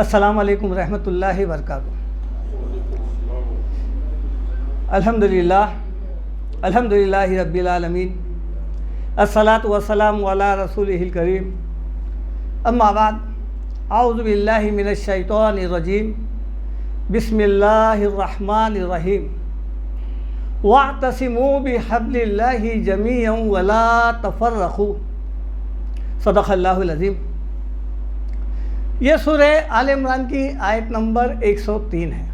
السلام علیکم ورحمۃ اللہ وبرکاتہ۔ الحمدللہ رب العالمین، الصلاۃ والسلام علی رسولہ الکریم، اما بعد، اعوذ باللہ من الشیطان الرجیم، بسم اللہ الرحمن الرحیم، واعتصموا بحبل اللہ جمیعا ولا تفرقوا، صدق اللہ العظیم۔ یہ سورہ آل عمران کی آیت نمبر 103 ہے۔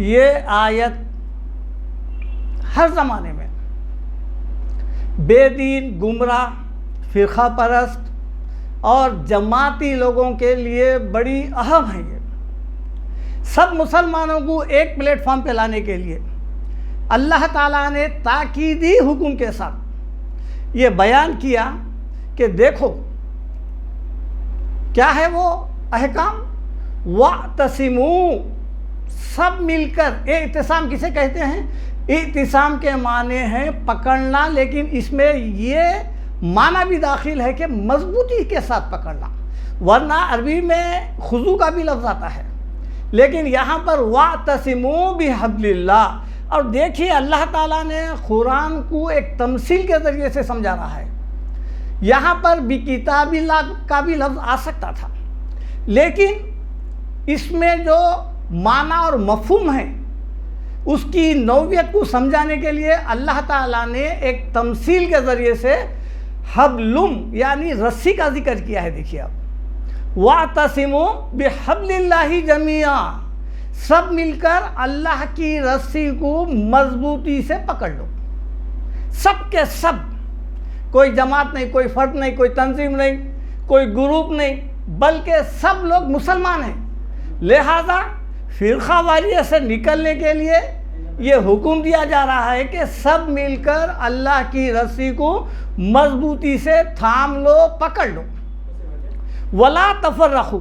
یہ آیت ہر زمانے میں بے دین، گمراہ، فرقہ پرست اور جماعتی لوگوں کے لیے بڑی اہم ہے۔ یہ سب مسلمانوں کو ایک پلیٹ فارم پہ لانے کے لیے اللہ تعالیٰ نے تاکیدی حکم کے ساتھ یہ بیان کیا کہ دیکھو کیا ہے وہ احکام، وَاعْتَصِمُوا، سب مل کر۔ اعتصام کسے کہتے ہیں؟ اعتصام کے معنی ہیں پکڑنا، لیکن اس میں یہ معنی بھی داخل ہے کہ مضبوطی کے ساتھ پکڑنا، ورنہ عربی میں خضوع کا بھی لفظ آتا ہے، لیکن یہاں پر وَاعْتَصِمُوا بِحَبْلِ اللَّهِ۔ اور دیکھیے اللہ تعالیٰ نے قرآن کو ایک تمثیل کے ذریعے سے سمجھا رہا ہے۔ یہاں پر بکتاب اللہ کا بھی لفظ آ سکتا تھا، لیکن اس میں جو معنی اور مفہوم ہے اس کی نوعیت کو سمجھانے کے لیے اللہ تعالیٰ نے ایک تمثیل کے ذریعے سے حبلم یعنی رسی کا ذکر کیا ہے۔ دیکھیے اب، وَاعْتَصِمُوا بِحَبْلِ اللَّهِ جَمِيعًا، سب مل کر اللہ کی رسی کو مضبوطی سے پکڑ لو۔ سب کے سب، کوئی جماعت نہیں، کوئی فرد نہیں، کوئی تنظیم نہیں، کوئی گروپ نہیں، بلکہ سب لوگ مسلمان ہیں۔ لہذا فرقہ واریت سے نکلنے کے لیے یہ حکم دیا جا رہا ہے کہ سب مل کر اللہ کی رسی کو مضبوطی سے تھام لو، پکڑ لو۔ ولا تفرقوا،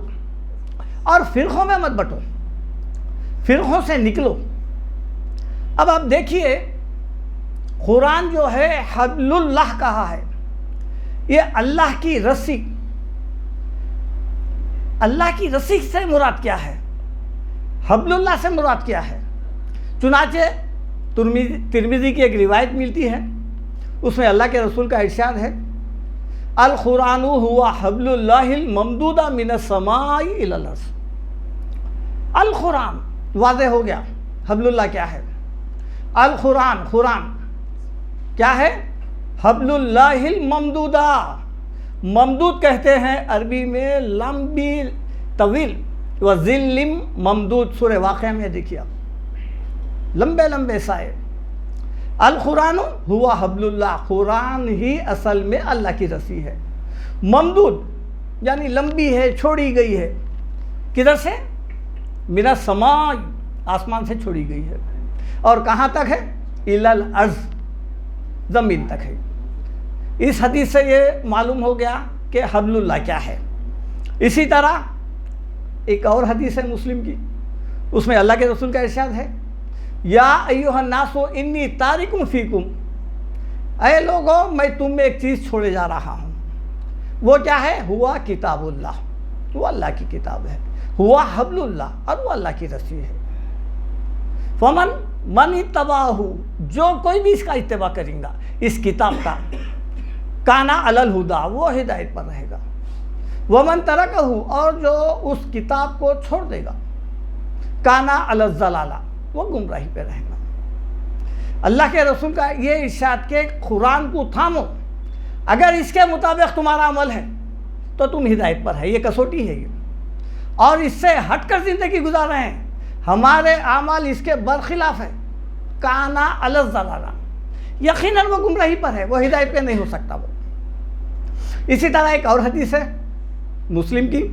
اور فرقوں میں مت بٹو، فرقوں سے نکلو۔ اب آپ دیکھیے قرآن جو ہے حبل اللہ کہا ہے، یہ اللہ کی رسی۔ اللہ کی رسی سے مراد کیا ہے؟ حبل اللہ سے مراد کیا ہے؟ چنانچہ ترمذی کی ایک روایت ملتی ہے، اس میں اللہ کے رسول کا ارشاد ہے، القرآن ہوا حبل اللہ الممدود من السماء الی الارض۔ القرآن واضح ہو گیا، حبل اللہ کیا ہے؟ القرآن، قرآن کیا ہے؟ حبل اللہ الممدودہ۔ ممدود کہتے ہیں عربی میں لمبی، طویل، وظل ممدود۔ سورہ واقعہ میں دیکھیے آپ، لمبے لمبے سائے۔ القرآن ہوا حبل اللہ، قرآن ہی اصل میں اللہ کی رسی ہے۔ ممدود یعنی لمبی ہے، چھوڑی گئی ہے۔ کدھر سے؟ من السماء، آسمان سے چھوڑی گئی ہے۔ اور کہاں تک ہے؟ الی الارض، زمین تک ہے۔ اس حدیث سے یہ معلوم ہو گیا کہ حبل اللہ کیا ہے۔ اسی طرح ایک اور حدیث ہے مسلم کی، اس میں اللہ کے رسول کا ارشاد ہے، یا ایھا الناس انی تارک فیکم، اے لوگوں میں تم میں ایک چیز چھوڑے جا رہا ہوں۔ وہ کیا ہے؟ ہوا کتاب اللہ، وہ اللہ کی کتاب ہے۔ ہوا حبل اللہ، اور وہ اللہ کی رسی ہے۔ من اتبعہ، جو کوئی بھی اس کا اتباع کریں گا، اس کتاب کا، کانا علی الہدیٰ، وہ ہدایت پر رہے گا۔ ومن ترکہ، اور جو اس کتاب کو چھوڑ دے گا، کانا علی الضلالہ، وہ گمراہی پہ رہے گا۔ اللہ کے رسول کا یہ ارشاد کہ قرآن کو تھامو، اگر اس کے مطابق تمہارا عمل ہے تو تم ہدایت پر ہے، یہ کسوٹی ہے یہ، اور اس سے ہٹ کر زندگی گزار رہے ہیں، ہمارے اعمال اس کے برخلاف ہے، کانا علی الضلالہ، یقیناً وہ گمراہی پر ہے، وہ ہدایت پہ نہیں ہو سکتا وہ۔ اسی طرح ایک اور حدیث ہے مسلم کی،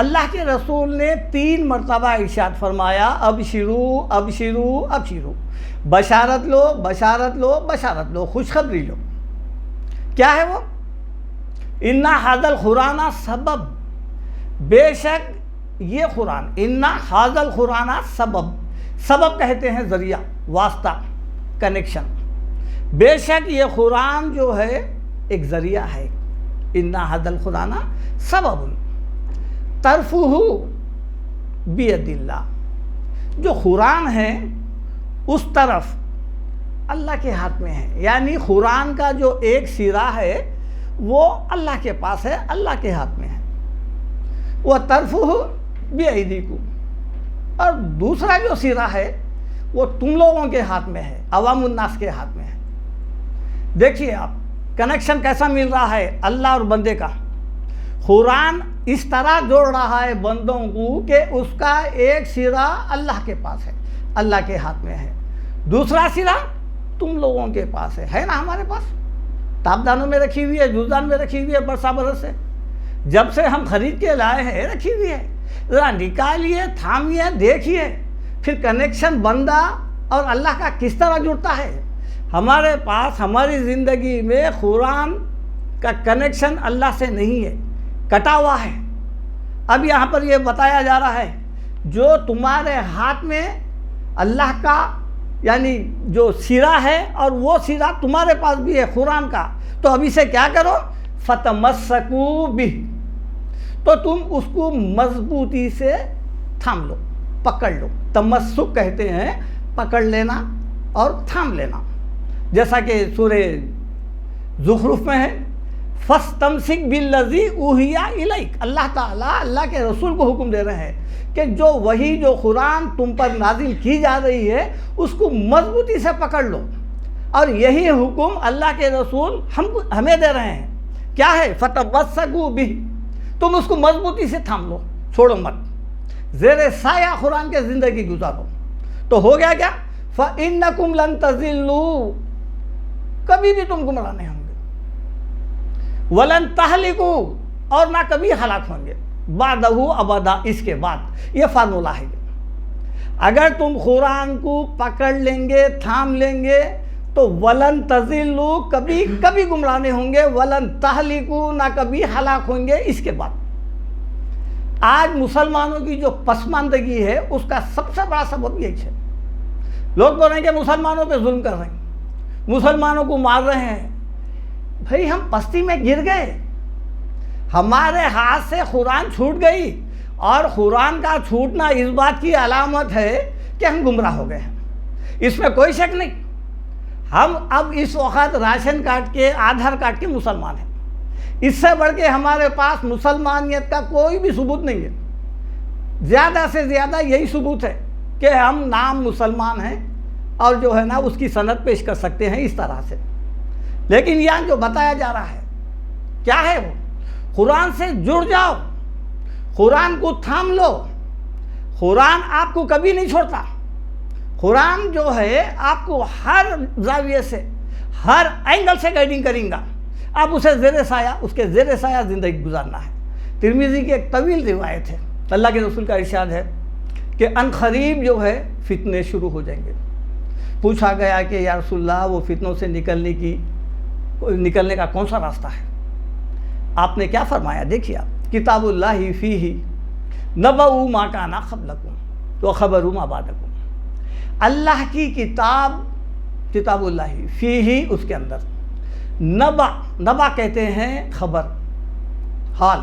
اللہ کے رسول نے 3 مرتبہ ارشاد فرمایا، ابشرو ابشرو ابشرو، بشارت لو بشارت لو بشارت لو، خوشخبری لو۔ کیا ہے وہ؟ ان ھذا القرآن سبب، بے شک یہ قرآن، ان ھذا القرآن سبب، سبب کہتے ہیں ذریعہ، واسطہ، کنیکشن۔ بے شک یہ قرآن جو ہے ایک ذریعہ ہے، ان ھذا القرآن سبب، طرفہ بید اللہ، جو قرآن ہے اس طرف اللہ کے ہاتھ میں ہے، یعنی قرآن کا جو ایک سرا ہے وہ اللہ کے پاس ہے، اللہ کے ہاتھ میں ہے، وہ طرفہ بایدیکم، اور دوسرا جو سرا ہے وہ تم لوگوں کے ہاتھ میں ہے، عوام الناس کے ہاتھ میں ہے۔ دیکھیے آپ کنیکشن کیسا مل رہا ہے اللہ اور بندے کا۔ قرآن اس طرح جوڑ رہا ہے بندوں کو کہ اس کا ایک سرا اللہ کے پاس ہے، اللہ کے ہاتھ میں ہے، دوسرا سرا تم لوگوں کے پاس ہے نا ہمارے پاس، تابدانوں میں رکھی ہوئی ہے، جوزدان میں رکھی ہوئی ہے، برسا برس سے جب سے ہم خرید کے لائے ہیں رکھی ہوئی ہے، ذرا نکالیے، تھامیے، دیکھیے، پھر کنیکشن بندہ اور اللہ کا کس طرح جڑتا ہے۔ ہمارے پاس ہماری زندگی میں قرآن کا کنیکشن اللہ سے نہیں ہے، کٹا ہوا ہے۔ اب یہاں پر یہ بتایا جا رہا ہے جو تمہارے ہاتھ میں اللہ کا یعنی جو سرا ہے اور وہ سرا تمہارے پاس بھی ہے قرآن کا، تو ابھی سے کیا کرو، فتمسکوا بہ، تو تم اس کو مضبوطی سے تھام لو، پکڑ لو۔ تمسک کہتے ہیں پکڑ لینا اور تھام لینا، جیسا کہ سورہ زخرف میں ہے، فَاسْتَمْسِكْ بِالَّذِي أُوحِيَ إِلَيْكَ، اللہ تعالیٰ اللہ کے رسول کو حکم دے رہے ہیں کہ جو وحی جو قرآن تم پر نازل کی جا رہی ہے اس کو مضبوطی سے پکڑ لو، اور یہی حکم اللہ کے رسول ہمیں دے رہے ہیں، کیا ہے، فَتَمَسَّكُوا بِهِ، تم اس کو مضبوطی سے تھام لو، چھوڑو مت، زیر سایہ قرآن کے زندگی گزارو، تو ہو گیا کیا، فَإِنَّكُمْ لَن تَضِلُّوا، کبھی بھی تم گمراہ نہیں ہوں گے، وَلَن تَهْلِكُوا، اور نہ کبھی ہلاک ہوں گے، بَعْدَهُ ابدا، اس کے بعد یہ فارمولہ ہے۔ اگر تم قرآن کو پکڑ لیں گے، تھام لیں گے، تو وَلَن تَضِلُّوا، کبھی کبھی گمراہ نہیں ہوں گے، وَلَن تَهْلِكُوا، نہ کبھی ہلاک ہوں گے اس کے بعد۔ آج مسلمانوں کی جو پسماندگی ہے اس کا سب سے بڑا سبب یہی ہے، لوگ بول رہے ہیں کہ مسلمانوں پہ ظلم کر رہے ہیں، مسلمانوں کو مار رہے ہیں۔ بھئی ہم پستی میں گر گئے، ہمارے ہاتھ سے قرآن چھوٹ گئی، اور قرآن کا چھوٹنا اس بات کی علامت ہے کہ ہم گمراہ ہو گئے ہیں، اس میں کوئی شک نہیں۔ ہم اب اس وقت راشن کارڈ کے، آدھار کارڈ کے مسلمان ہیں، اس سے بڑھ کے ہمارے پاس مسلمانیت کا کوئی بھی ثبوت نہیں ہے۔ زیادہ سے زیادہ یہی ثبوت ہے کہ ہم نام مسلمان ہیں اور جو ہے نا اس کی سند پیش کر سکتے ہیں اس طرح سے، لیکن یہاں جو بتایا جا رہا ہے کیا ہے، وہ قرآن سے جڑ جاؤ، قرآن کو تھام لو، قرآن آپ کو کبھی نہیں چھوڑتا، قرآن جو ہے آپ کو ہر زاویے سے، ہر اینگل سے گائیڈنگ کریں گا، آپ اسے زیر سایہ، اس کے زیر سایہ زندگی گزارنا ہے۔ ترمذی کی ایک طویل روایت ہے، اللہ کے رسول کا ارشاد ہے کہ ان قریب جو ہے فتنے شروع ہو جائیں گے۔ پوچھا گیا کہ یا رسول اللہ وہ فتنوں سے نکلنے کا کون سا راستہ ہے؟ آپ نے کیا فرمایا، دیکھیے آپ، کتاب اللہ فیہ نبأ ما کان قبلکم وخبر ما بعدکم، اللہ کی کتاب اللہ فیہ، اس کے اندر نبا کہتے ہیں خبر، حال،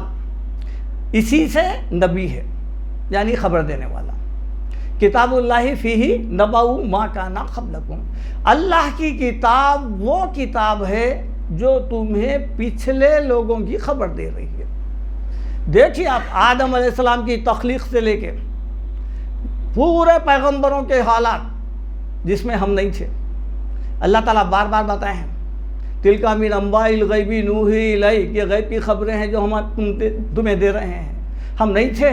اسی سے نبی ہے یعنی خبر دینے والا۔ کتاب اللہ فیہ نبأ ما کان قبلکم، اللہ کی کتاب وہ کتاب ہے جو تمہیں پچھلے لوگوں کی خبر دے رہی ہے۔ دیکھیے آپ آدم علیہ السلام کی تخلیق سے لے کے پورے پیغمبروں کے حالات جس میں ہم نہیں تھے، اللہ تعالیٰ بار بار بتائے ہیں، تِلْکَ مِنْ أَنْبَاءِ الْغَیْبِ نُوحِی إِلَیْکَ، یہ غیب کی خبریں ہیں جو ہم تمہیں دے رہے ہیں، ہم نہیں تھے۔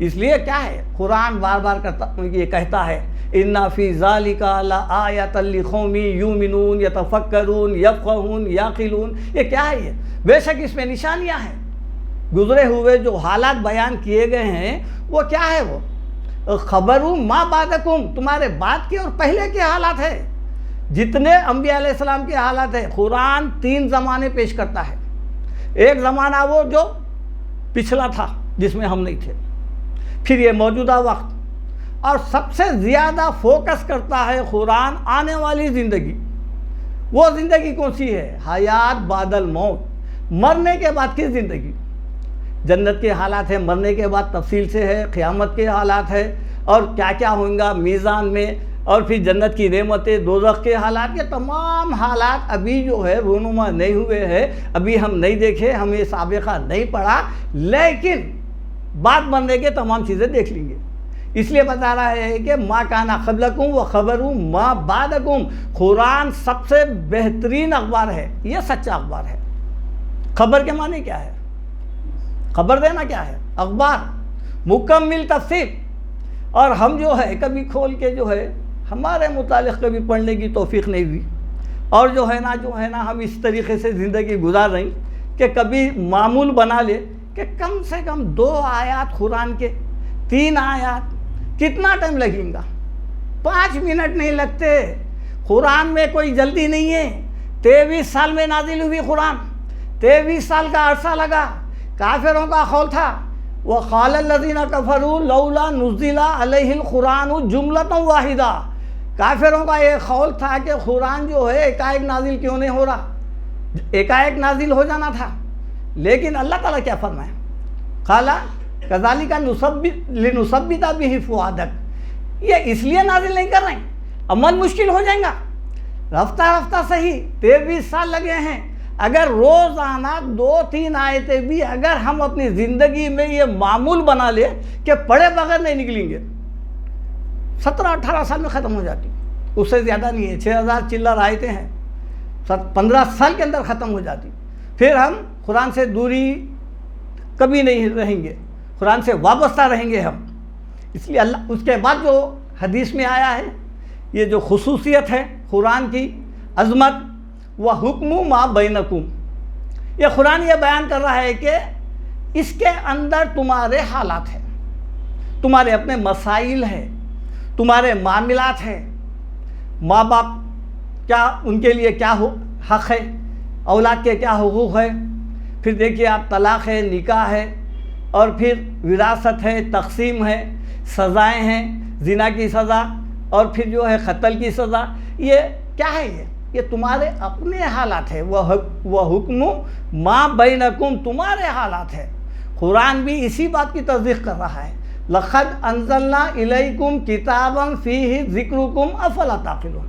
اس لیے کیا ہے، قرآن بار بار یہ کہتا ہے اِنَّ فِی ذَلِکَ لَآیَةً لِقَوْمٍ یُؤْمِنُونَ یَتَفَکَّرُونَ یَفْقَہُونَ یَعْقِلُونَ، یہ کیا ہے، یہ بے شک اس میں نشانیاں ہیں۔ گزرے ہوئے جو حالات بیان کیے گئے ہیں وہ کیا ہے، وہ خبر ما بعدکم، تمہارے بعد کے اور پہلے کے حالات ہے، جتنے انبیاء علیہ السلام کے حالات ہے۔ قرآن 3 زمانے پیش کرتا ہے، ایک زمانہ وہ جو پچھلا تھا جس میں ہم نہیں تھے، پھر یہ موجودہ وقت، اور سب سے زیادہ فوکس کرتا ہے قرآن آنے والی زندگی۔ وہ زندگی کون سی ہے، حیات بعد الموت، مرنے کے بعد کی زندگی، جنت کے حالات ہیں، مرنے کے بعد تفصیل سے ہے، قیامت کے حالات ہے، اور کیا کیا ہوگا میزان میں، اور پھر جنت کی نعمتیں، دوزخ کے حالات، یہ تمام حالات ابھی جو ہے رونما نہیں ہوئے ہیں، ابھی ہم نہیں دیکھے، ہمیں سابقہ نہیں پڑھا، لیکن بات مرنے کے تمام چیزیں دیکھ لیں گے۔ اس لیے بتا رہا ہے کہ ما کانا قبلکم و خبر ما بعدکم، قرآن سب سے بہترین اخبار ہے، یہ سچا اخبار ہے۔ خبر کے معنی کیا ہے؟ خبر دینا کیا ہے؟ اخبار، مکمل تفسیر۔ اور ہم جو ہے کبھی کھول کے جو ہے ہمارے متعلق کبھی پڑھنے کی توفیق نہیں ہوئی، اور جو ہے نا ہم اس طریقے سے زندگی گزار رہی کہ کبھی معمول بنا لے کہ کم سے کم 2 آیات قرآن کے، 3 آیات، کتنا ٹائم لگیں گا؟ 5 منٹ نہیں لگتے۔ قرآن میں کوئی جلدی نہیں ہے۔ 23 سال میں نازل ہوئی قرآن، 23 سال کا عرصہ لگا۔ کافروں کا قول تھا وَقَالَ الَّذِينَ كَفَرُوا لَوْلَا نُزِّلَ عَلَيْهِ الْقُرْآنُ جُمْلَةً وَاحِدَةً، کافروں کا یہ قول تھا کہ قرآن جو ہے ایک نازل کیوں نہیں ہو رہا، ایک نازل ہو جانا تھا۔ لیکن اللہ تعالیٰ کیا فرمائے؟ قَالَ كَذَلِكَ لِنُثَبِّتَ بِهِ فُؤَادَكَ، یہ اس لیے نازل نہیں کر رہے ہیں، عمل مشکل ہو جائیں گا۔ رفتہ رفتہ صحیح 23 سال لگے ہیں۔ اگر روزانہ 2-3 آیتیں بھی اگر ہم اپنی زندگی میں یہ معمول بنا لیں کہ پڑھے بغیر نہیں نکلیں گے، 17-18 سال میں ختم ہو جاتی، اس سے زیادہ نہیں ہے۔ 6000 چلر آیتیں ہیں، 15 سال کے اندر ختم ہو جاتی۔ پھر ہم قرآن سے دوری کبھی نہیں رہیں گے، قرآن سے وابستہ رہیں گے ہم۔ اس لیے اللہ، اس کے بعد جو حدیث میں آیا ہے، یہ جو خصوصیت ہے قرآن کی عظمت، وَحُکْمُ مَا بَيْنَكُمْ، یہ قرآن یہ بیان کر رہا ہے کہ اس کے اندر تمہارے حالات ہیں، تمہارے اپنے مسائل ہیں، تمہارے معاملات ہیں، ماں باپ کیا، ان کے لیے کیا حق ہے، اولاد کے کیا حقوق ہے، پھر دیکھیے آپ طلاق ہے، نکاح ہے، اور پھر وراثت ہے، تقسیم ہے، سزائیں ہیں، زنا کی سزا، اور پھر جو ہے قتل کی سزا، یہ کیا ہے؟ یہ تمہارے اپنے حالات ہے۔ وہ حکم ما بینکم، تمہارے حالات ہے۔ قرآن بھی اسی بات کی تصدیق کر رہا ہے، لقد انزلنا الیکم کتابا فیہ ذکرکم افلا تعقلون،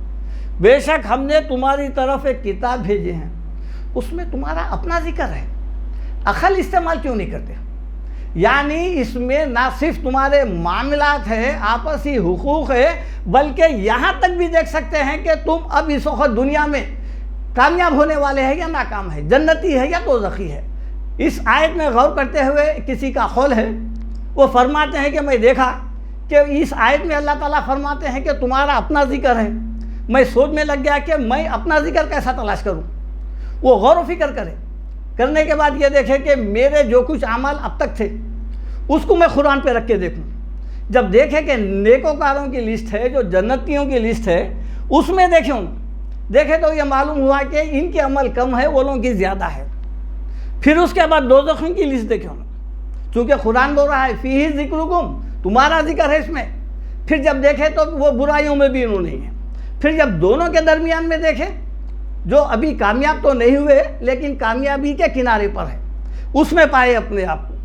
بے شک ہم نے تمہاری طرف ایک کتاب بھیجے ہیں، اس میں تمہارا اپنا ذکر ہے، عقل استعمال کیوں نہیں کرتے؟ یعنی اس میں نہ صرف تمہارے معاملات ہے، آپسی حقوق ہے، بلکہ یہاں تک بھی دیکھ سکتے ہیں کہ تم اب اس وقت دنیا میں کامیاب ہونے والے ہیں یا ناکام ہے، جنتی ہے یا دوزخی ہے۔ اس آیت میں غور کرتے ہوئے کسی کا قول ہے، وہ فرماتے ہیں کہ میں دیکھا کہ اس آیت میں اللہ تعالیٰ فرماتے ہیں کہ تمہارا اپنا ذکر ہے۔ میں سوچنے لگ گیا کہ میں اپنا ذکر کیسا تلاش کروں۔ وہ غور و فکر کرنے کے بعد یہ دیکھے کہ میرے جو کچھ اعمال اب تک تھے اس کو میں قرآن پہ رکھ کے دیکھوں۔ جب دیکھے کہ نیکوکاروں کی لسٹ ہے، جو جنتیوں کی لسٹ ہے، اس میں دیکھے تو یہ معلوم ہوا کہ ان کے عمل کم ہے، وہ لوگوں کی زیادہ ہے۔ پھر اس کے بعد دوزخیوں کی لسٹ دیکھیں، چونکہ قرآن بول رہا ہے فیہ ذکرکم، تمہارا ذکر ہے اس میں۔ پھر جب دیکھے تو وہ برائیوں میں بھی انہوں نہیں ہیں۔ پھر جب دونوں کے درمیان میں دیکھے، جو ابھی کامیاب تو نہیں ہوئے لیکن کامیابی کے کنارے پر ہے، اس میں پائے اپنے آپ کو۔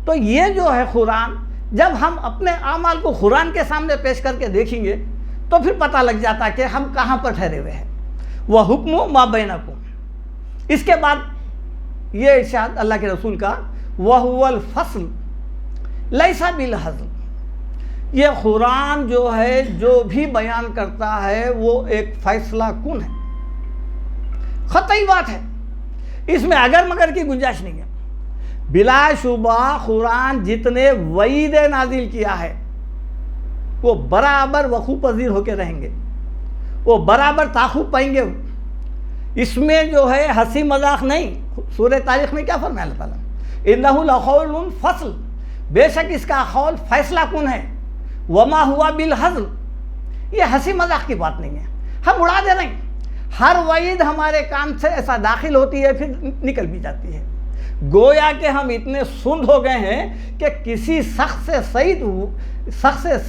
تو یہ جو ہے قرآن، جب ہم اپنے اعمال کو قرآن کے سامنے پیش کر کے دیکھیں گے تو پھر پتہ لگ جاتا کہ ہم کہاں پر ٹھہرے ہوئے ہیں۔ وَحُکْمُ مَا بَيْنَكُمْ، اس کے بعد یہ ارشاد اللہ کے رسول کا، وَهُوَ الْفَصْلُ لَيْسَ بِالْحَزْلِ، یہ قرآن جو ہے جو بھی بیان کرتا ہے وہ ایک فیصلہ کن ہے، قطعی بات ہے، اس میں اگر مگر کی گنجائش نہیں ہے۔ بلا شبہ قرآن جتنے وعید نازل کیا ہے وہ برابر وقوع پذیر ہو کے رہیں گے، وہ برابر تاخب پائیں گے۔ اس میں جو ہے ہنسی مذاق نہیں۔ سورہ تاریخ میں کیا فرمایا اللہ تعالیٰ؟ اِنَّهُ لَقَوْلٌ فَصْلٌ، بے شک اس کا قول فیصلہ کن ہے۔ وَمَا هُوَ بِالْحَزْلِ، یہ ہنسی مذاق کی بات نہیں ہے، ہم اڑا دے رہے ہیں۔ ہر وعید ہمارے کان سے ایسا داخل ہوتی ہے پھر نکل بھی جاتی ہے، گویا کہ ہم اتنے سند ہو گئے ہیں کہ کسی سخت سے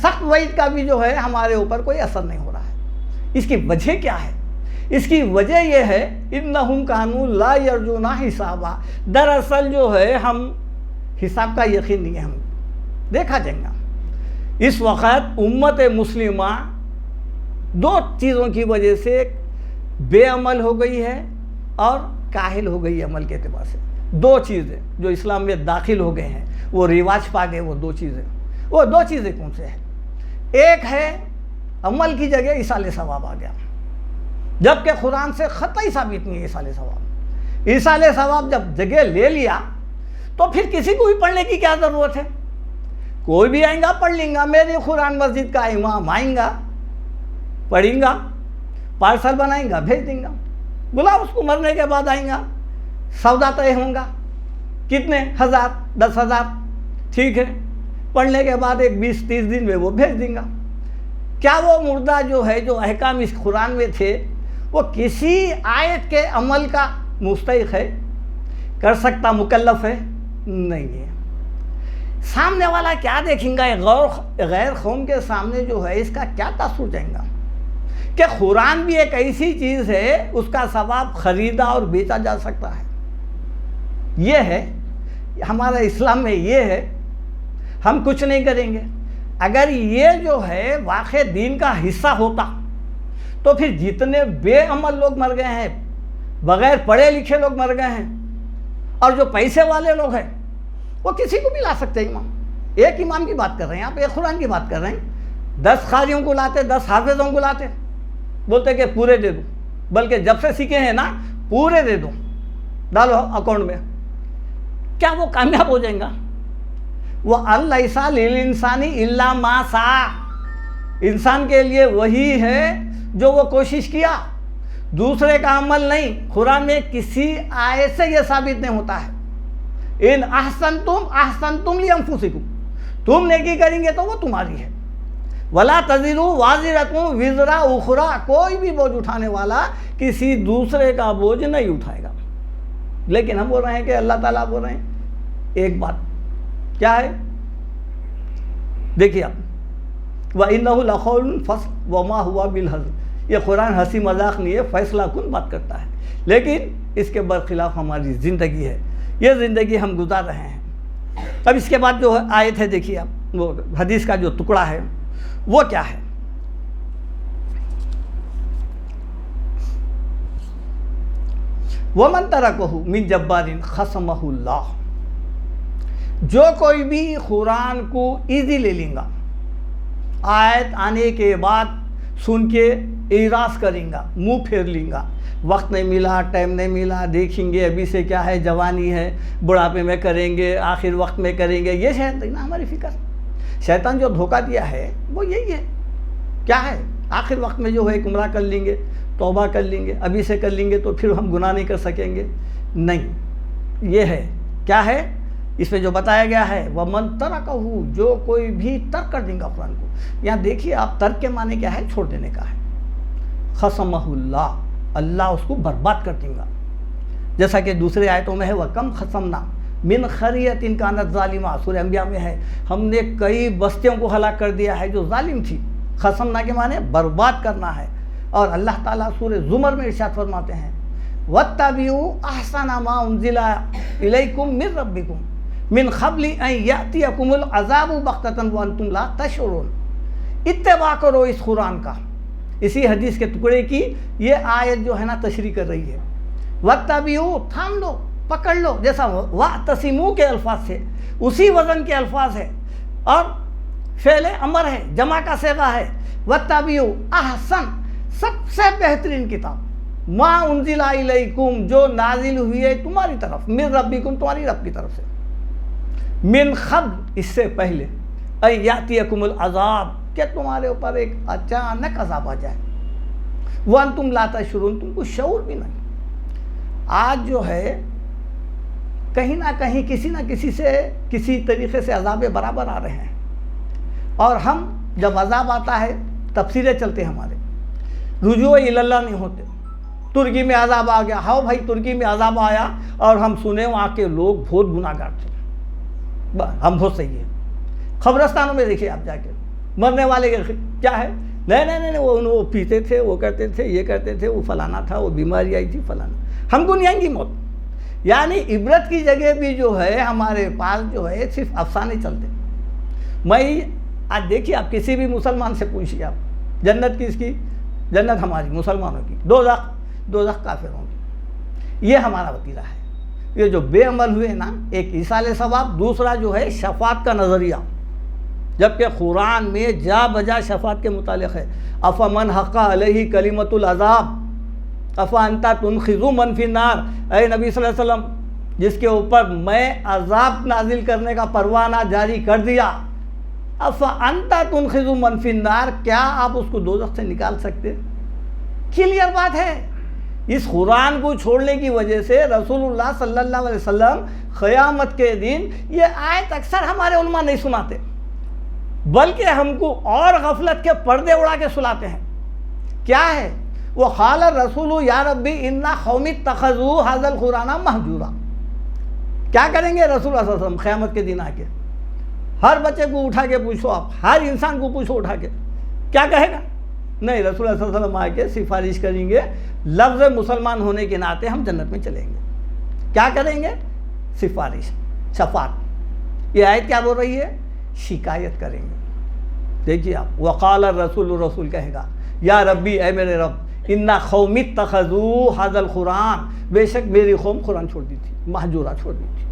سخت وعید کا بھی جو ہے ہمارے اوپر کوئی اثر نہیں ہو رہا ہے۔ اس کی وجہ کیا ہے؟ اس کی وجہ یہ ہے اِنَّهُمْ كَانُوا لَا يَرْجُونَ حِسَابًا، دراصل جو ہے ہم حساب کا یقین نہیں ہے ہم دیکھا جائے گا۔ اس وقت امت مسلمہ دو چیزوں کی وجہ سے بے عمل ہو گئی ہے اور کاہل ہو گئی ہے عمل کے اعتبار سے۔ دو چیزیں جو اسلام میں داخل ہو گئے ہیں، وہ رواج پا گئے، وہ دو چیزیں کون سے ہیں؟ ایک ہے عمل کی جگہ ایصال ثواب آ گیا، جبکہ قرآن سے قطعی ثابت نہیں ہے ایصال ثواب۔ ایصال ثواب جب جگہ لے لیا تو پھر کسی کو بھی پڑھنے کی کیا ضرورت ہے؟ کوئی بھی آئیں گا پڑھ لیں گا، میری قرآن مسجد کا امام آئیں گا پڑھیں گا، پارسل بنائیں گا بھیج دیں گا، بلا اس کو مرنے کے بعد آئیں گا، سودا طے ہوں گا، کتنے 1000 10,000، ٹھیک ہے، پڑھنے کے بعد 20-30 دن میں وہ بھیج دیں گا۔ کیا وہ مردہ جو ہے جو احکام اس قرآن میں تھے وہ کسی آیت کے عمل کا مستحق ہے؟ کر سکتا مکلف ہے؟ نہیں ہے۔ سامنے والا کیا دیکھیں گا؟ غیر قوم کے سامنے جو ہے اس کا کیا تاثر جائیں گا کہ قرآن بھی ایک ایسی چیز ہے اس کا ثواب خریدا اور بیچا جا سکتا ہے۔ یہ ہے ہمارا اسلام میں، یہ ہے ہم کچھ نہیں کریں گے۔ اگر یہ جو ہے واقع دین کا حصہ ہوتا تو پھر جتنے بے عمل لوگ مر گئے ہیں، بغیر پڑھے لکھے لوگ مر گئے ہیں، اور جو پیسے والے لوگ ہیں وہ کسی کو بھی لا سکتے ہیں امام۔ ایک امام کی بات کر رہے ہیں آپ، ایک قرآن کی بات کر رہے ہیں، 10 قاریوں کو لاتے، 10 حافظوں کو لاتے، بولتے کہ پورے دے دو، بلکہ جب سے سیکھے ہیں نا پورے دے دو، ڈالو اکاؤنٹ میں، کیا وہ کامیاب ہو جائیں گا؟ وہ لیس للانسان الا ما سعی، انسان کے لیے وہی ہے جو وہ کوشش کیا، دوسرے کا عمل نہیں۔ قرآن میں کسی آیت سے یہ ثابت نہیں ہوتا ہے ان احسنتم لانفسکم، تم نیکی کریں گے تو وہ تمہاری ہے، ولا تزر وازرۃ وزر اخری، کوئی بھی بوجھ اٹھانے والا کسی دوسرے کا بوجھ نہیں اٹھائے گا۔ لیکن ہم بول رہے ہیں کہ اللہ تعالیٰ بول رہے ہیں ایک بات کیا ہے، دیکھیے آپ، وَإِنَّهُ لَقَوْلٌ فَصْلٌ وَمَا هُوَ بِالْهَزْلِ، یہ قرآن ہنسی مذاق نہیں ہے، فیصلہ کن بات کرتا ہے، لیکن اس کے برخلاف ہماری زندگی ہے، یہ زندگی ہم گزار رہے ہیں۔ اب اس کے بعد جو آیت ہے دیکھیے آپ، وہ حدیث کا جو ٹکڑا ہے وہ کیا ہے؟ وَمَن تَرَكَهُ مِن جَبَّارٍ خَصَمَهُ اللَّهُ، جو کوئی بھی قرآن کو ایزی لے لیں گا، آیت آنے کے بعد سن کے اعراض کریں گا، منہ پھیر لیں گا، وقت نہیں ملا، ٹائم نہیں ملا، دیکھیں گے ابھی سے کیا ہے، جوانی ہے، بڑھاپے میں کریں گے، آخر وقت میں کریں گے، یہ شیطان ہماری فکر، شیطان جو دھوکہ دیا ہے وہ یہی ہے، کیا ہے، آخر وقت میں جو ہے گمراہ کر لیں گے، توبہ کر لیں گے، ابھی سے کر لیں گے تو پھر ہم گناہ نہیں کر سکیں گے، نہیں، یہ ہے کیا ہے اس میں جو بتایا گیا ہے، وَمَن تَرَكَهُ، جو کوئی بھی ترک کر دیں گا قرآن کو۔ یہاں دیکھیے آپ، ترک کے معنی کیا ہے؟ چھوڑ دینے کا ہے۔ خَصَمَهُ اللَّهُ، اللہ اس کو برباد کر دیں گا، جیسا کہ دوسرے آیتوں میں ہے وَكَمْ خَصَمْنَا مِنْ قَرْيَةٍ كَانَتْ ظَالِمَةً، سورہ انبیاء میں ہے، ہم نے کئی بستیوں کو ہلاک کر دیا ہے جو ظالم تھی۔ خَصَمْنَا کے معنی برباد کرنا ہے، اور اللہ تعالیٰ سورہ زمر میں ارشاد فرماتے ہیں وَاتَّبِعُوا أَحْسَنَ مَا أُنزِلَ إِلَيْكُم مِّن رَّبِّكُم مِّن قَبْلِ أَن يَأْتِيَكُمُ الْعَذَابُ بَغْتَةً وَأَنتُمْ لَا تَشْعُرُونَ، اتباع کرو اس قرآن کا، اسی حدیث کے ٹکڑے کی یہ آیت جو ہے نا تشریح کر رہی ہے۔ وَاتَّبِعُوا، تھام لو، پکڑ لو، جیسا وَاعْتَصِمُوا کے الفاظ سے اسی وزن کے الفاظ ہے، اور فعل امر ہے، جمع کا صیغہ ہے۔ وَاتَّبِعُوا احسن، سب سے بہترین کتاب، ما انزل الیکم، جو نازل ہوئی ہے تمہاری طرف، من ربکم، تمہاری رب کی طرف سے، من قبل، اس سے پہلے، ان یاتیکم العذاب، کہ تمہارے اوپر ایک اچانک عذاب آ جائے، وانتم لا تشعرون، تم کو شعور بھی نہیں۔ آج جو ہے کہیں نہ کہیں کسی نہ کسی سے کسی طریقے سے عذاب برابر آ رہے ہیں، اور ہم جب عذاب آتا ہے تفسیریں چلتے ہیں ہمارے، رجوع اللہ نہیں ہوتے۔ ترکی میں عذاب آ گیا، ہاؤ بھائی ترکی میں عذاب آیا اور ہم سنے وہاں کے لوگ بہت گناہ گار تھے، ہم بہت صحیح ہیں۔ قبرستانوں میں دیکھیے آپ جا کے، مرنے والے کیا ہے، نہیں وہ پیتے تھے، وہ کرتے تھے، یہ کرتے تھے، وہ فلانا تھا، وہ بیماری آئی تھی، فلانا، ہم کو نہیں آئیں گی موت، یعنی عبرت کی جگہ بھی جو ہے ہمارے پاس جو ہے صرف افسانے چلتے. میں آج دیکھیے آپ کسی بھی مسلمان سے پوچھیے آپ جنت کس کی؟ جنت ہماری مسلمانوں کی، دوزخ کافروں کی. یہ ہمارا وتیرہ ہے. یہ جو بے عمل ہوئے نا، ایک ایصال ثواب، دوسرا جو ہے شفاعت کا نظریہ، جبکہ قرآن میں جا بجا شفاعت کے متعلق ہے. افمن حق علیہ کلمۃ العذاب افانت تنخذ من فی النار. اے نبی صلی اللہ علیہ وسلم، جس کے اوپر میں عذاب نازل کرنے کا پروانہ جاری کر دیا، افانت تنخذ من فی النار، کیا آپ اس کو دوزخ سے نکال سکتے؟ کلیئر بات ہے. اس قرآن کو چھوڑنے کی وجہ سے رسول اللہ صلی اللہ علیہ وسلم قیامت کے دن یہ آیت اکثر ہمارے علماء نہیں سناتے، بلکہ ہم کو اور غفلت کے پردے اڑا کے سلاتے ہیں. کیا ہے وہ؟ قال الرسول یا ربی ان قومی اتخذوا ھذا القرآن مہجورا. کیا کریں گے رسول اللہ صلی اللہ علیہ وسلم قیامت کے دن آ کے؟ ہر بچے کو اٹھا کے پوچھو آپ، ہر انسان کو پوچھو اٹھا کے، کیا کہے گا؟ نہیں، رسول اللہ صلی اللہ علیہ وسلم آ کے سفارش کریں گے، لفظ مسلمان ہونے کے ناطے ہم جنت میں چلیں گے. کیا کریں گے؟ سفارش، شفاعت. یہ آیت کیا بول رہی ہے؟ شکایت کریں گے. دیکھیے آپ، وقال الرسول، رسول کہے گا یا ربی، اے میرے رب، ان قومی اتخذوا ھذا القرآن، بے شک میری قوم قرآن چھوڑ دی تھی، مہجورہ چھوڑ دی تھی.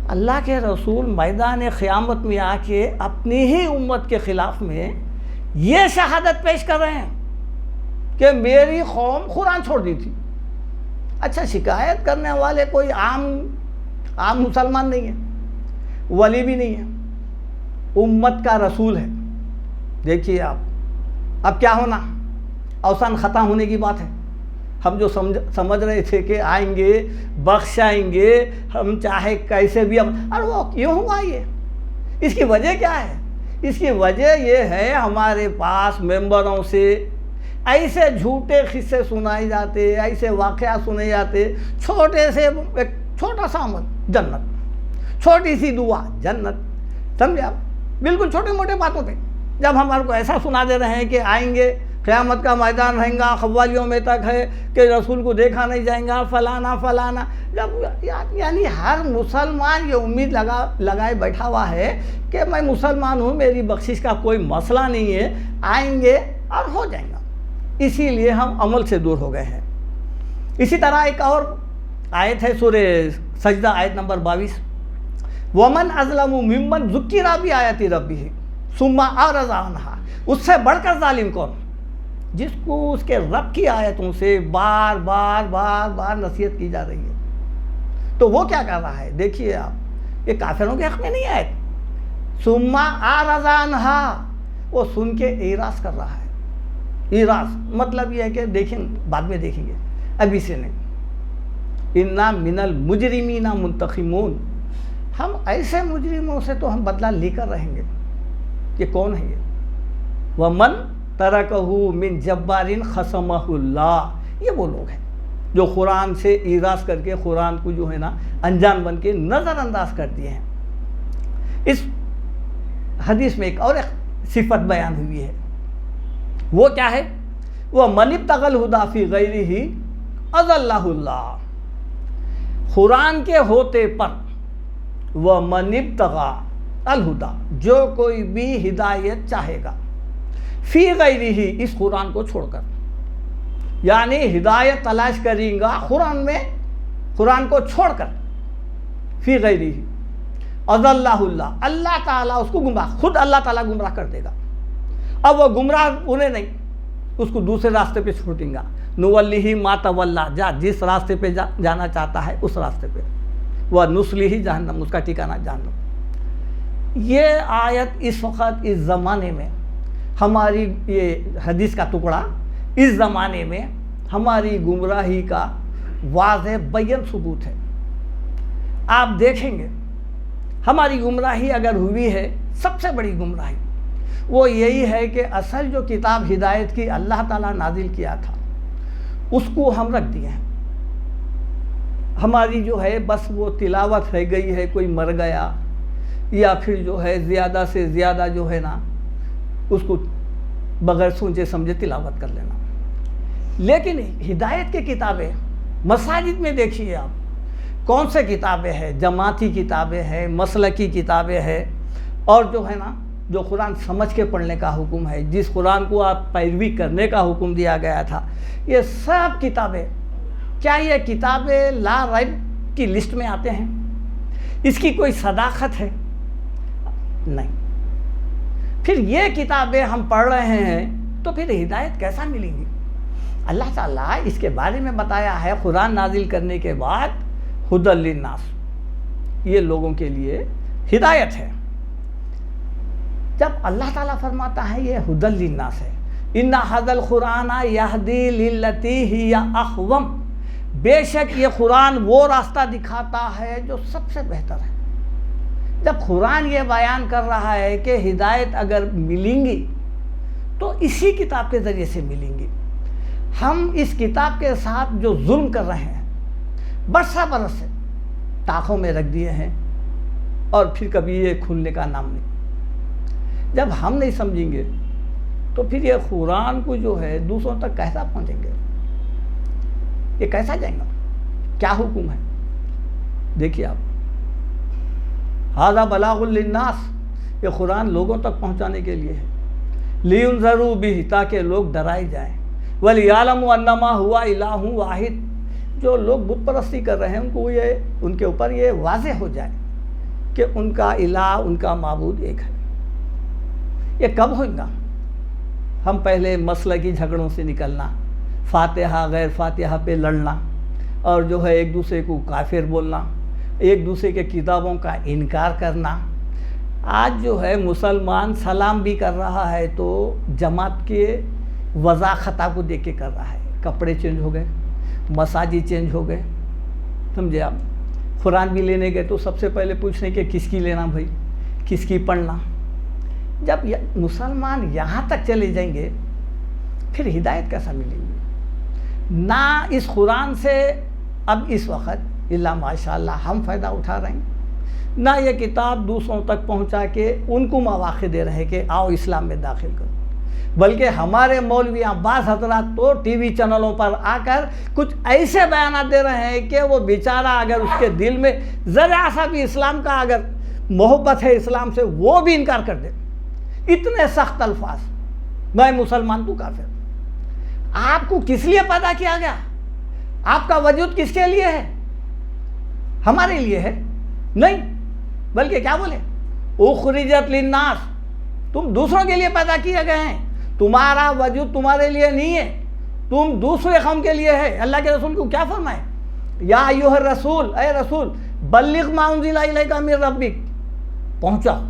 اللہ کے رسول میدان قیامت میں آ کے اپنی ہی امت کے خلاف میں یہ شہادت پیش کر رہے ہیں کہ میری قوم قرآن چھوڑ دی تھی. اچھا، شکایت کرنے والے کوئی عام مسلمان نہیں ہے، ولی بھی نہیں ہے، امت کا رسول ہے. دیکھیے آپ، اب کیا ہونا؟ اوسان ختم ہونے کی بات ہے. ہم جو سمجھ رہے تھے کہ آئیں گے، بخشائیں گے، ہم چاہے کیسے بھی اور وہ کیوں ہوا یہ؟ اس کی وجہ کیا ہے؟ اس کی وجہ یہ ہے ہمارے پاس ممبروں سے ایسے جھوٹے قصے سنائے جاتے، ایسے واقعات سنے جاتے، چھوٹے سے ایک چھوٹا سا عمل جنت، چھوٹی سی دعا جنت. سمجھے آپ؟ بالکل چھوٹے موٹے باتوں پہ جب ہمارے کو ایسا سنا دے رہے ہیں کہ آئیں گے، قیامت کا میدان رہیں گا، قوالیوں میں تک ہے کہ رسول کو دیکھا نہیں جائیں گا، فلانا فلانا. جب یعنی ہر مسلمان یہ امید لگائے بیٹھا ہوا ہے کہ میں مسلمان ہوں، میری بخشش کا کوئی مسئلہ نہیں ہے، آئیں گے اور ہو جائیں گا. اسی لیے ہم عمل سے دور ہو گئے ہیں. اسی طرح ایک اور آیت ہے سورہ سجدہ، آیت نمبر 22، وَمَنْ أَظْلَمُ مِمَّنْ ذُكِّرَ بِآيَاتِ رَبِّهِ ثُمَّ أَعْرَضَ عَنْهَا. اس سے بڑھ کر ظالم کون؟ جس کو اس کے رب کی آیتوں سے بار بار نصیحت کی جا رہی ہے. تو وہ کیا کر رہا ہے؟ دیکھیے آپ، یہ کافروں کے حق میں نہیں آیت. ثُمَّ أَعْرَضَ عَنْهَا، وہ سن کے اعراض کر رہا ہے. اعراض مطلب یہ ہے کہ دیکھیں، بعد میں دیکھیں گے، ابھی سے نہیں. اِنَّا مِنَ الْمُجْرِمِينَ مُنْتَقِمُونَ، ہم ایسے مجرموں سے تو ہم بدلہ لے کر رہیں گے. یہ کون ہے یہ؟ وَمَنْ تَرَكَهُ مِنْ جَبَّارٍ خَصَمَهُ اللَّهُ. یہ وہ لوگ ہیں جو قرآن سے اعراض کر کے قرآن کو جو ہے نا انجان بن کے نظر انداز کر دیے ہیں. اس حدیث میں ایک اور صفت بیان ہوئی ہے، وہ کیا ہے؟ وَمَنِ ابْتَغَى الْهُدَىٰ فِي غَيْرِهِ أَضَلَّهُ اللَّهُ. قرآن کے ہوتے پر وَمَنِ ابْتَغَى الْهُدَىٰ، جو کوئی بھی ہدایت چاہے گا، فی غیرہ، اس قرآن کو چھوڑ کر، یعنی ہدایت تلاش کریں گا قرآن میں، قرآن کو چھوڑ کر، فی غیرہ اضلہ اللہ، اللہ تعالیٰ اس کو گمراہ، خود اللہ تعالیٰ گمراہ کر دے گا. اب وہ گمراہ انہیں نہیں، اس کو دوسرے راستے پہ چھوڑیں گا. نولیہ ما تولی، جس راستے پہ جانا چاہتا ہے اس راستے پہ، وہ نصلیہ جہنم، اس کا ٹھکانہ جہنم. یہ آیت اس وقت اس زمانے میں ہماری، یہ حدیث کا ٹکڑا اس زمانے میں ہماری گمراہی کا واضح بیان ثبوت ہے. آپ دیکھیں گے ہماری گمراہی اگر ہوئی ہے، سب سے بڑی گمراہی وہ یہی ہے کہ اصل جو کتاب ہدایت کی اللہ تعالیٰ نازل کیا تھا اس کو ہم رکھ دیے ہیں. ہماری جو ہے بس وہ تلاوت رہ گئی ہے، کوئی مر گیا یا پھر جو ہے زیادہ سے زیادہ جو ہے نا اس کو بغیر سوچے سمجھے تلاوت کر لینا. لیکن ہدایت کی کتابیں مساجد میں دیکھیے آپ، کون سے کتابیں ہیں؟ جماعتی کتابیں ہیں، مسلکی کتابیں ہیں، اور جو ہے نا جو قرآن سمجھ کے پڑھنے کا حکم ہے، جس قرآن کو آپ پیروی کرنے کا حکم دیا گیا تھا، یہ سب کتابیں، کیا یہ کتابیں لا ریب کی لسٹ میں آتے ہیں؟ اس کی کوئی صداقت ہے؟ نہیں۔ پھر یہ کتابیں ہم پڑھ رہے ہیں تو پھر ہدایت کیسا ملیں گی؟ اللہ تعالیٰ اس کے بارے میں بتایا ہے، قرآن نازل کرنے کے بعد ہدی للناس، یہ لوگوں کے لیے ہدایت ہے۔ جب اللہ تعالیٰ فرماتا ہے یہ ہدی للناس ہے، ان ھذا القرآن یہدی للتی ہی اقوم، بے شک یہ قرآن وہ راستہ دکھاتا ہے جو سب سے بہتر ہے۔ جب قرآن یہ بیان کر رہا ہے کہ ہدایت اگر ملیں گی تو اسی کتاب کے ذریعے سے ملیں گی۔ ہم اس کتاب کے ساتھ جو ظلم کر رہے ہیں برسہ برس سے طاقوں میں رکھ دیے ہیں، اور پھر کبھی یہ کھلنے کا نام نہیں۔ جب ہم نہیں سمجھیں گے تو پھر یہ قرآن کو جو ہے دوسروں تک کیسا پہنچیں گے؟ یہ کیسا جائیں گا؟ کیا حکم ہے؟ دیکھیے آپ، ھذا بلاغ للناس، یہ قرآن لوگوں تک پہنچانے کے لیے ہے، لینذروا بہ، تاکہ لوگ ڈرائے جائیں، ولیعلموا انما هو الہ واحد، جو لوگ بت پرستی کر رہے ہیں ان کے اوپر یہ واضح ہو جائے کہ ان کا الہ، ان کا معبود ایک ہے۔ یہ کب ہوگا؟ ہم پہلے مسلکی جھگڑوں سے نکلنا، فاتحہ غیر فاتحہ پہ لڑنا، اور جو ہے ایک دوسرے کو کافر بولنا، ایک دوسرے کے کتابوں کا انکار کرنا۔ آج جو ہے مسلمان سلام بھی کر رہا ہے تو جماعت کے وضع خطا کو دیکھ کے کر رہا ہے، کپڑے چینج ہو گئے، مساجد چینج ہو گئے، سمجھے آپ؟ قرآن بھی لینے گئے تو سب سے پہلے پوچھنے کہ کس کی لینا بھائی، کس کی پڑھنا۔ جب مسلمان یہاں تک چلے جائیں گے پھر ہدایت کیسا ملے گی؟ نہ اس قرآن سے اب اس وقت اللہ ماشاءاللہ ہم فائدہ اٹھا رہے ہیں، نہ یہ کتاب دوسروں تک پہنچا کے ان کو مواقع دے رہے کہ آؤ اسلام میں داخل کرو، بلکہ ہمارے مولویاں بعض حضرات تو ٹی وی چینلوں پر آ کر کچھ ایسے بیانات دے رہے ہیں کہ وہ بیچارہ اگر اس کے دل میں ذرا سا بھی اسلام کا اگر محبت ہے اسلام سے، وہ بھی انکار کر دے۔ اتنے سخت الفاظ، میں مسلمان تو کافر۔ آپ کو کس لیے پیدا کیا گیا؟ آپ کا وجود کس کے لیے ہے؟ ہمارے لیے ہے؟ نہیں، بلکہ کیا بولے؟ اخرجت للناس، تم دوسروں کے لیے پیدا کیے گئے ہیں، تمہارا وجود تمہارے لیے نہیں ہے، تم دوسرے قوم کے لیے ہے۔ اللہ کے رسول کو کیا فرمائے؟ یا ایھا الرسول، اے رسول، بلغ ما انزل الیک من ربک، پہنچاؤ،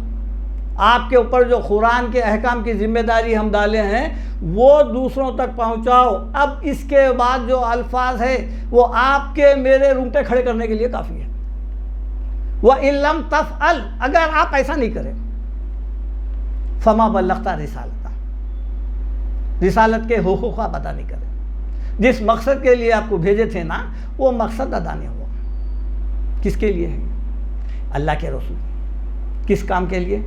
آپ کے اوپر جو قرآن کے احکام کی ذمہ داری ہم ڈالے ہیں وہ دوسروں تک پہنچاؤ۔ اب اس کے بعد جو الفاظ ہے وہ آپ کے میرے رونگٹے کھڑے کرنے کے لیے کافی ہے۔ وَإِن لَمْ تَفْعَلْ، اگر آپ ایسا نہیں کریں، فَمَا بَلَّغْتَ رسالت کے حقوق آپ ادا نہیں کریں۔ جس مقصد کے لیے آپ کو بھیجے تھے نا، وہ مقصد ادا نہیں ہوا۔ کس کے لیے ہے؟ اللہ کے رسول کس کام کے لیے؟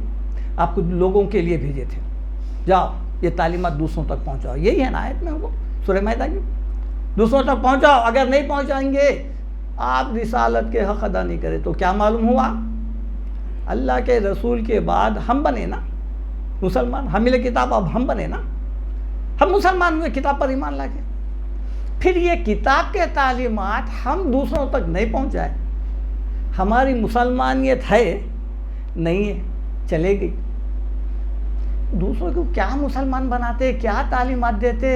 آپ کو لوگوں کے لیے بھیجے تھے، جاؤ یہ تعلیمات دوسروں تک پہنچاؤ۔ یہی ہے نا آیت میں وہ سورہ مائدہ کی، دوسروں تک پہنچاؤ۔ اگر نہیں پہنچائیں گے، آپ رسالت کے حق ادا نہیں کرے تو کیا معلوم ہوا؟ اللہ کے رسول کے بعد ہم بنے نا مسلمان، حامل کتاب، اب ہم بنے نا، ہم مسلمان ہوئے کتاب پر ایمان لا کے۔ پھر یہ کتاب کے تعلیمات ہم دوسروں تک نہیں پہنچائے، ہماری مسلمانیت ہے نہیں ہے، چلے گئی۔ دوسروں کو کیا مسلمان بناتے، کیا تعلیمات دیتے؟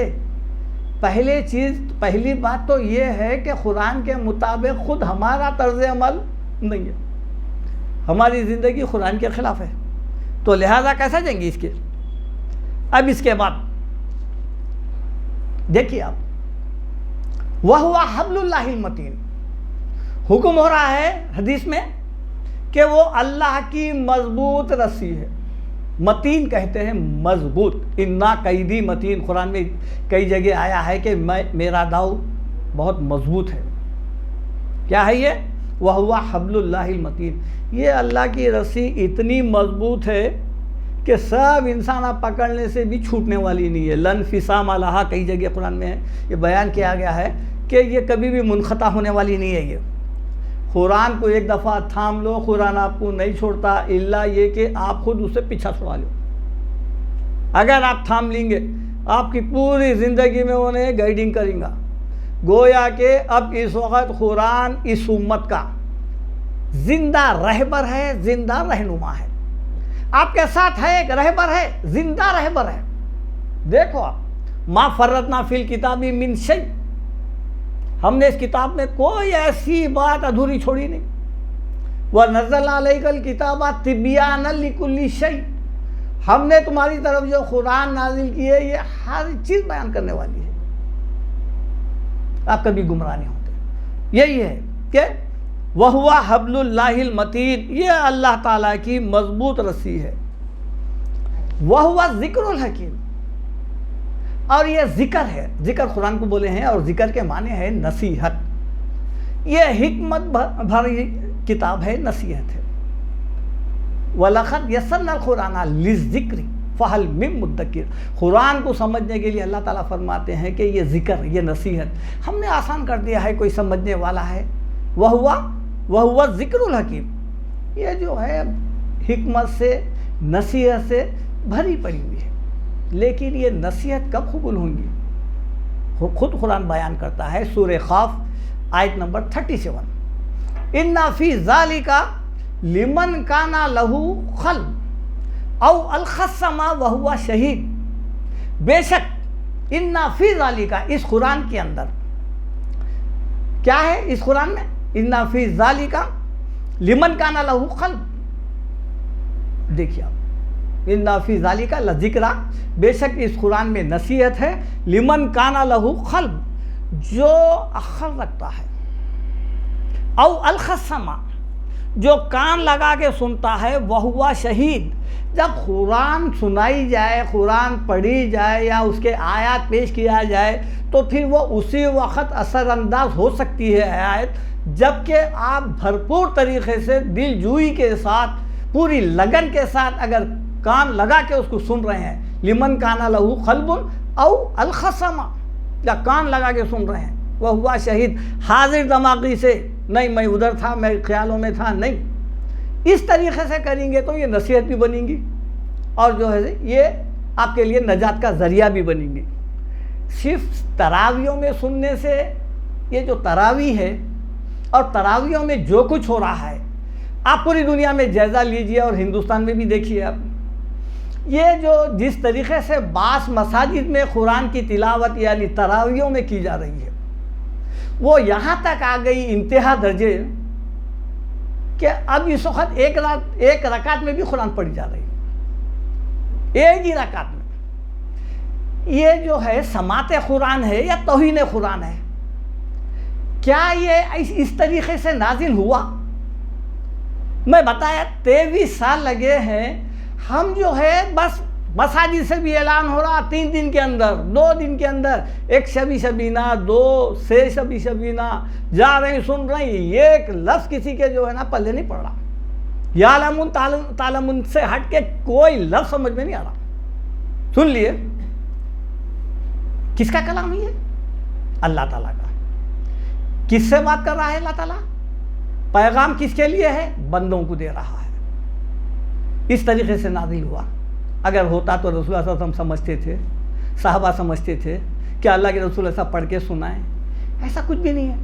پہلی بات تو یہ ہے کہ قرآن کے مطابق خود ہمارا طرز عمل نہیں ہے، ہماری زندگی قرآن کے خلاف ہے، تو لہذا کیسا جائیں گے اس کے؟ اب اس کے بعد دیکھیے آپ، وَهُوَ حَبْلُ اللَّهِ الْمَتِينُ، حکم ہو رہا ہے حدیث میں کہ وہ اللہ کی مضبوط رسی ہے۔ متین کہتے ہیں مضبوط، اِنَّا قیدی متین، قرآن میں کئی جگہ آیا ہے کہ میرا داؤ بہت مضبوط ہے۔ کیا ہے یہ؟ وَهُوَ حَبْلُ اللَّهِ الْمَتِينُ، یہ اللہ کی رسی اتنی مضبوط ہے کہ سب انسان آپ پکڑنے سے بھی چھوٹنے والی نہیں ہے۔ لن فسام لہا، کئی جگہ قرآن میں ہے یہ بیان کیا گیا ہے کہ یہ کبھی بھی منقطع ہونے والی نہیں ہے۔ یہ قرآن کو ایک دفعہ تھام لو، قرآن آپ کو نہیں چھوڑتا الا یہ کہ آپ خود اسے پیچھا چھڑا لو۔ اگر آپ تھام لیں گے آپ کی پوری زندگی میں انہیں گائیڈنگ کریں گا۔ گویا کہ اب اس وقت قرآن اس امت کا زندہ رہبر ہے، زندہ رہنما ہے، آپ کے ساتھ ہے، ایک رہبر ہے، زندہ رہبر ہے۔ دیکھو آپ، ما فرطنا فی الکتاب من شیء، ہم نے اس کتاب میں کوئی ایسی بات ادھوری چھوڑی نہیں۔ وَنَزَّلْنَا عَلَيْكَ الْكِتَابَ تِبْيَانًا لِكُلِّ شَيْءٍ، ہم نے تمہاری طرف جو قرآن نازل کی ہے یہ ہر چیز بیان کرنے والی ہے، آپ کبھی گمراہ نہیں ہوتے۔ یہی ہے کہ وَهُوَ حَبْلُ اللَّهِ الْمَتِينُ، یہ اللہ تعالیٰ کی مضبوط رسی ہے۔ وَهُوَ الذِّكْرُ الْحَكِيمُ، اور یہ ذکر ہے، ذکر قرآن کو بولے ہیں، اور ذکر کے معنی ہے نصیحت، یہ حکمت بھری کتاب ہے، نصیحت ہے۔ وَلَقَدْ يَسَّرْنَا الْقُرْآنَ لِلذِّكْرِ فَهَلْ مِن مُدَّكِرٍ، قرآن کو سمجھنے کے لیے اللہ تعالیٰ فرماتے ہیں کہ یہ ذکر، یہ نصیحت ہم نے آسان کر دیا ہے، کوئی سمجھنے والا ہے۔ وَهُوَ الذِّكْرُ الْحَكِيمُ، یہ جو ہے حکمت سے، نصیحت سے بھری پڑی ہوئی ہے۔ لیکن یہ نصیحت کب قبول ہوں گی؟ خود قرآن بیان کرتا ہے، سورہ قاف آیت نمبر 37، اِنَّ فِي ذَلِكَ لِمَنْ كَانَ لَهُ قَلْبٌ أَوْ أَلْقَى السَّمْعَ وَهُوَ شَهِيدٌ، بے شک اِنَّ فِي ذَلِكَ، اس قرآن کے اندر کیا ہے؟ اس قرآن میں اِنَّ فِي ذَلِكَ لِمَنْ كَانَ لَهُ قَلْبٌ، دیکھیے آپ، اِنَّ فِي ذَلِكَ لَذِكْرًا، بے شک اس قرآن میں نصیحت ہے، لمن کانا لہو قلب، جو عقل رکھتا ہے، او القی السمع، جو کان لگا کے سنتا ہے، وہوا شہید، جب قرآن سنائی جائے، قرآن پڑھی جائے یا اس کے آیات پیش کیا جائے تو پھر وہ اسی وقت اثر انداز ہو سکتی ہے آیت، جبکہ آپ بھرپور طریقے سے دل جوئی کے ساتھ، پوری لگن کے ساتھ اگر کان لگا کے اس کو سن رہے ہیں، لمن کانا لہو قلب او القی السمع، یا کان لگا کے سن رہے ہیں، وہ ہوا شہید، حاضر دماغی سے، نہیں میں ادھر تھا، میں خیالوں میں تھا، نہیں، اس طریقے سے کریں گے تو یہ نصیحت بھی بنیں گی، اور جو ہے یہ آپ کے لیے نجات کا ذریعہ بھی بنیں گی۔ صرف تراویوں میں سننے سے، یہ جو تراویح ہے اور تراویوں میں جو کچھ ہو رہا ہے، آپ پوری دنیا میں جائزہ لیجئے اور ہندوستان میں بھی دیکھیے آپ، یہ جو جس طریقے سے بعض مساجد میں قرآن کی تلاوت یعنی تراویحوں میں کی جا رہی ہے، وہ یہاں تک آ گئی انتہا درجے کہ اب اس وقت ایک رکعت میں بھی قرآن پڑھی جا رہی ہے، ایک ہی رکعت میں۔ یہ جو ہے سماعت قرآن ہے یا توہین قرآن ہے؟ کیا یہ اس طریقے سے نازل ہوا؟ میں بتایا 23 سال لگے ہیں، ہم جو ہے بس مساجد سے بھی اعلان ہو رہا 3 دن کے اندر، 2 دن کے اندر، ایک شبی شبینہ، 2 سے شبی شبینہ جا رہے ہیں، سن رہے ہیں، ایک لفظ کسی کے جو ہے نا پلے نہیں پڑ رہا، یعلمون تعلمون سے ہٹ کے کوئی لفظ سمجھ میں نہیں آ رہا۔ سن لیے کس کا کلام ہے؟ اللہ تعالیٰ کا۔ کس سے بات کر رہا ہے اللہ تعالیٰ؟ پیغام کس کے لیے ہے؟ بندوں کو دے رہا ہے۔ اس طریقے سے نازل ہوا۔ اگر ہوتا تو رسول اللہ صلی اللہ علیہ وسلم سمجھتے تھے، صحابہ سمجھتے تھے کہ اللہ کے رسول ایسا پڑھ کے سنائیں، ایسا کچھ بھی نہیں ہے۔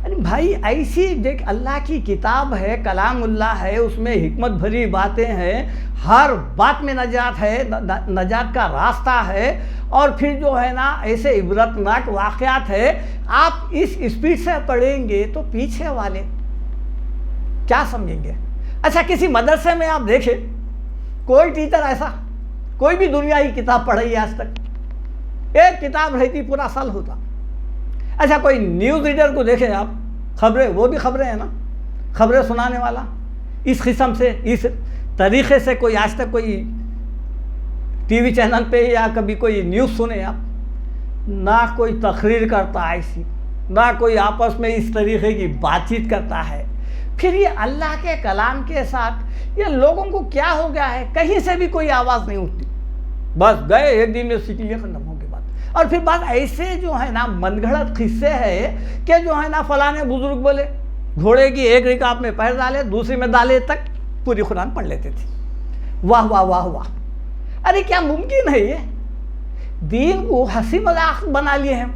یعنی بھائی ایسی دیکھ، اللہ کی کتاب ہے، کلام اللہ ہے، اس میں حکمت بھری باتیں ہیں، ہر بات میں نجات ہے، نجات کا راستہ ہے، اور پھر جو ہے نا ایسے عبرتناک واقعات ہے۔ آپ اس اسپیڈ سے پڑھیں گے تو پیچھے والے کیا سمجھیں گے؟ اچھا کسی مدرسے میں آپ دیکھیں، کوئی ٹیچر ایسا کوئی بھی دنیا کی کتاب پڑھائی ہے آج تک؟ ایک کتاب رہتی پورا سال ہوتا۔ اچھا کوئی نیوز ریڈر کو دیکھیں آپ، خبریں، وہ بھی خبریں ہیں نا، خبریں سنانے والا، اس قسم سے، اس طریقے سے کوئی آج تک کوئی ٹی وی چینل پہ یا کبھی کوئی نیوز سنے آپ؟ نہ کوئی تقریر کرتا ہے ایسی، نہ کوئی آپس میں اس طریقے کی بات چیت کرتا ہے۔ پھر یہ اللہ کے کلام کے ساتھ یہ لوگوں کو کیا ہو گیا ہے؟ کہیں سے بھی کوئی آواز نہیں اٹھتی، بس گئے ایک دن میں سیکھ لیے، ختم ہو کے بعد۔ اور پھر بعض ایسے جو ہے نا من گھڑت قصے ہیں کہ جو ہے نا فلاں بزرگ بولے، گھوڑے کی ایک رکاب میں پیر ڈالے، دوسری میں ڈالے تک پوری قرآن پڑھ لیتے تھے۔ واہ واہ واہ واہ! ارے کیا ممکن ہے یہ؟ دین کو ہنسی مذاق بنا لیے ہیں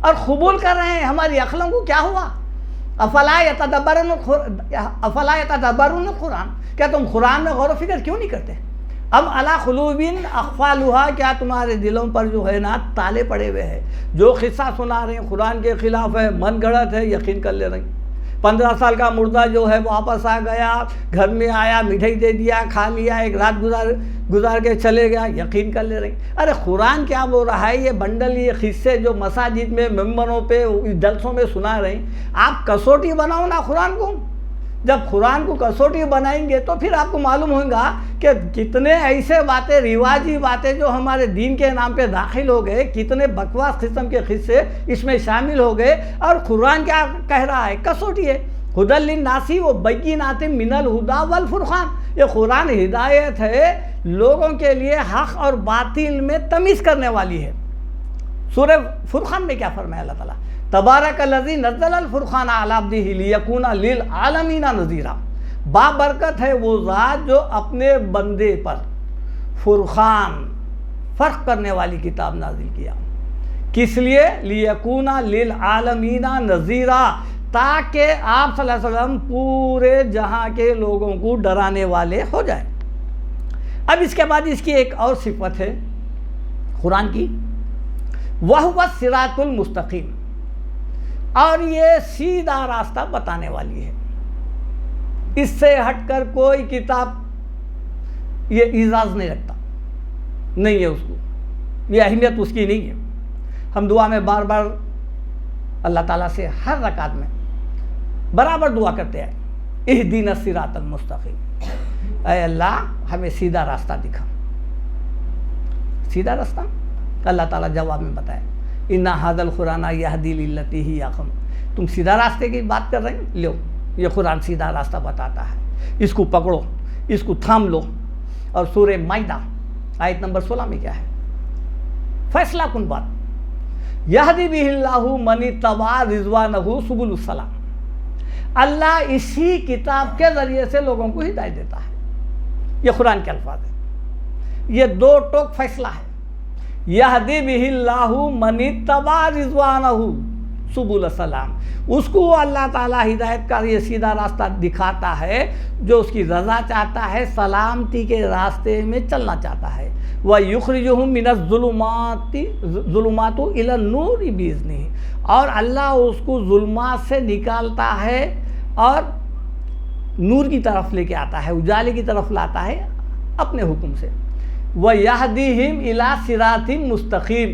اور قبول کر رہے ہیں۔ ہماری عقلوں کو کیا ہوا؟ افلا یتدبرون القرآن، کیا تم قرآن میں غور و فکر کیوں نہیں کرتے؟ ام علی قلوب اقفالها، کیا تمہارے دلوں پر جو ہے نا تالے پڑے ہوئے ہیں؟ جو قصہ سنا رہے ہیں قرآن کے خلاف ہے، من گھڑت ہے، یقین کر لے رہے ہیں۔ 15 سال کا مردہ جو ہے واپس آ گیا، گھر میں آیا، مٹھائی دے دیا، کھا لیا، ایک رات گزار کے چلے گیا، یقین کر لے رہے ہیں۔ ارے قرآن کیا بول رہا ہے؟ یہ بنڈل، یہ قصے جو مساجد میں، ممبروں پہ، جلسوں میں سنا رہے ہیں، آپ کسوٹی بناؤ نا قرآن کو۔ جب قرآن کو کسوٹی بنائیں گے تو پھر آپ کو معلوم ہوگا کہ کتنے ایسے باتیں، رواجی باتیں جو ہمارے دین کے نام پہ داخل ہو گئے، کتنے بکواس قسم کے قصے اس میں شامل ہو گئے۔ اور قرآن کیا کہہ رہا ہے؟ کسوٹی ہے۔ ہدی للناس وبینات من الہدی والفرقان، یہ قرآن ہدایت ہے لوگوں کے لیے، حق اور باطل میں تمیز کرنے والی ہے۔ سورہ فرقان میں کیا فرمایا اللہ تعالیٰ؟ تبارک الذی نزل الفرقان علی عبدہ لیکون للعالمین نذیرا، بابرکت ہے وہ ذات جو اپنے بندے پر فرقان، فرق کرنے والی کتاب نازل کیا۔ کس لیے؟ لیکون للعالمین نذیرا، تاکہ آپ صلی اللہ علیہ وسلم پورے جہاں کے لوگوں کو ڈرانے والے ہو جائیں۔ اب اس کے بعد اس کی ایک اور صفت ہے قرآن کی، وَهُوَ الصِّرَاطُ الْمُسْتَقِيمُ، اور یہ سیدھا راستہ بتانے والی ہے۔ اس سے ہٹ کر کوئی کتاب یہ اعزاز نہیں رکھتا، نہیں ہے اس کو، یہ اہمیت اس کی نہیں ہے۔ ہم دعا میں بار بار اللہ تعالیٰ سے ہر رکعت میں برابر دعا کرتے ہیں، اہدنا الصراط المستقیم، اے اللہ ہمیں سیدھا راستہ دکھا۔ سیدھا راستہ اللہ تعالیٰ جواب میں بتائے، ان ھذا القرآن یہدی للتی ہی اقوم، تم سیدھا راستے کی بات کر رہے ہیں، لو یہ قرآن سیدھا راستہ بتاتا ہے، اس کو پکڑو، اس کو تھام لو۔ اور سورہ مائدہ آیت نمبر 16 میں کیا ہے؟ فیصلہ کن بات، یہدی بہ اللہ من اتبع رضوانہ سبل السلام، اللہ اسی کتاب کے ذریعے سے لوگوں کو ہدایت دیتا ہے۔ یہ قرآن کے الفاظ ہیں، یہ دو ٹوک فیصلہ ہے، یہدی بہ اللہ من اتبع رضوانہ سبل السلام، اس کو اللہ تعالیٰ ہدایت کا یہ سیدھا راستہ دکھاتا ہے جو اس کی رضا چاہتا ہے، سلامتی کے راستے میں چلنا چاہتا ہے۔ وَيُخْرِجُهُم مِّنَ الظُّلُمَاتِ إِلَى النُّورِ بِإِذْنِهِ، اور اللہ اس کو ظلمات سے نکالتا ہے اور نور کی طرف لے کے آتا ہے، اجالے کی طرف لاتا ہے اپنے حکم سے۔ وَيَهْدِيهِمْ إِلَى صِرَاطٍ مُسْتَقِيمٍ،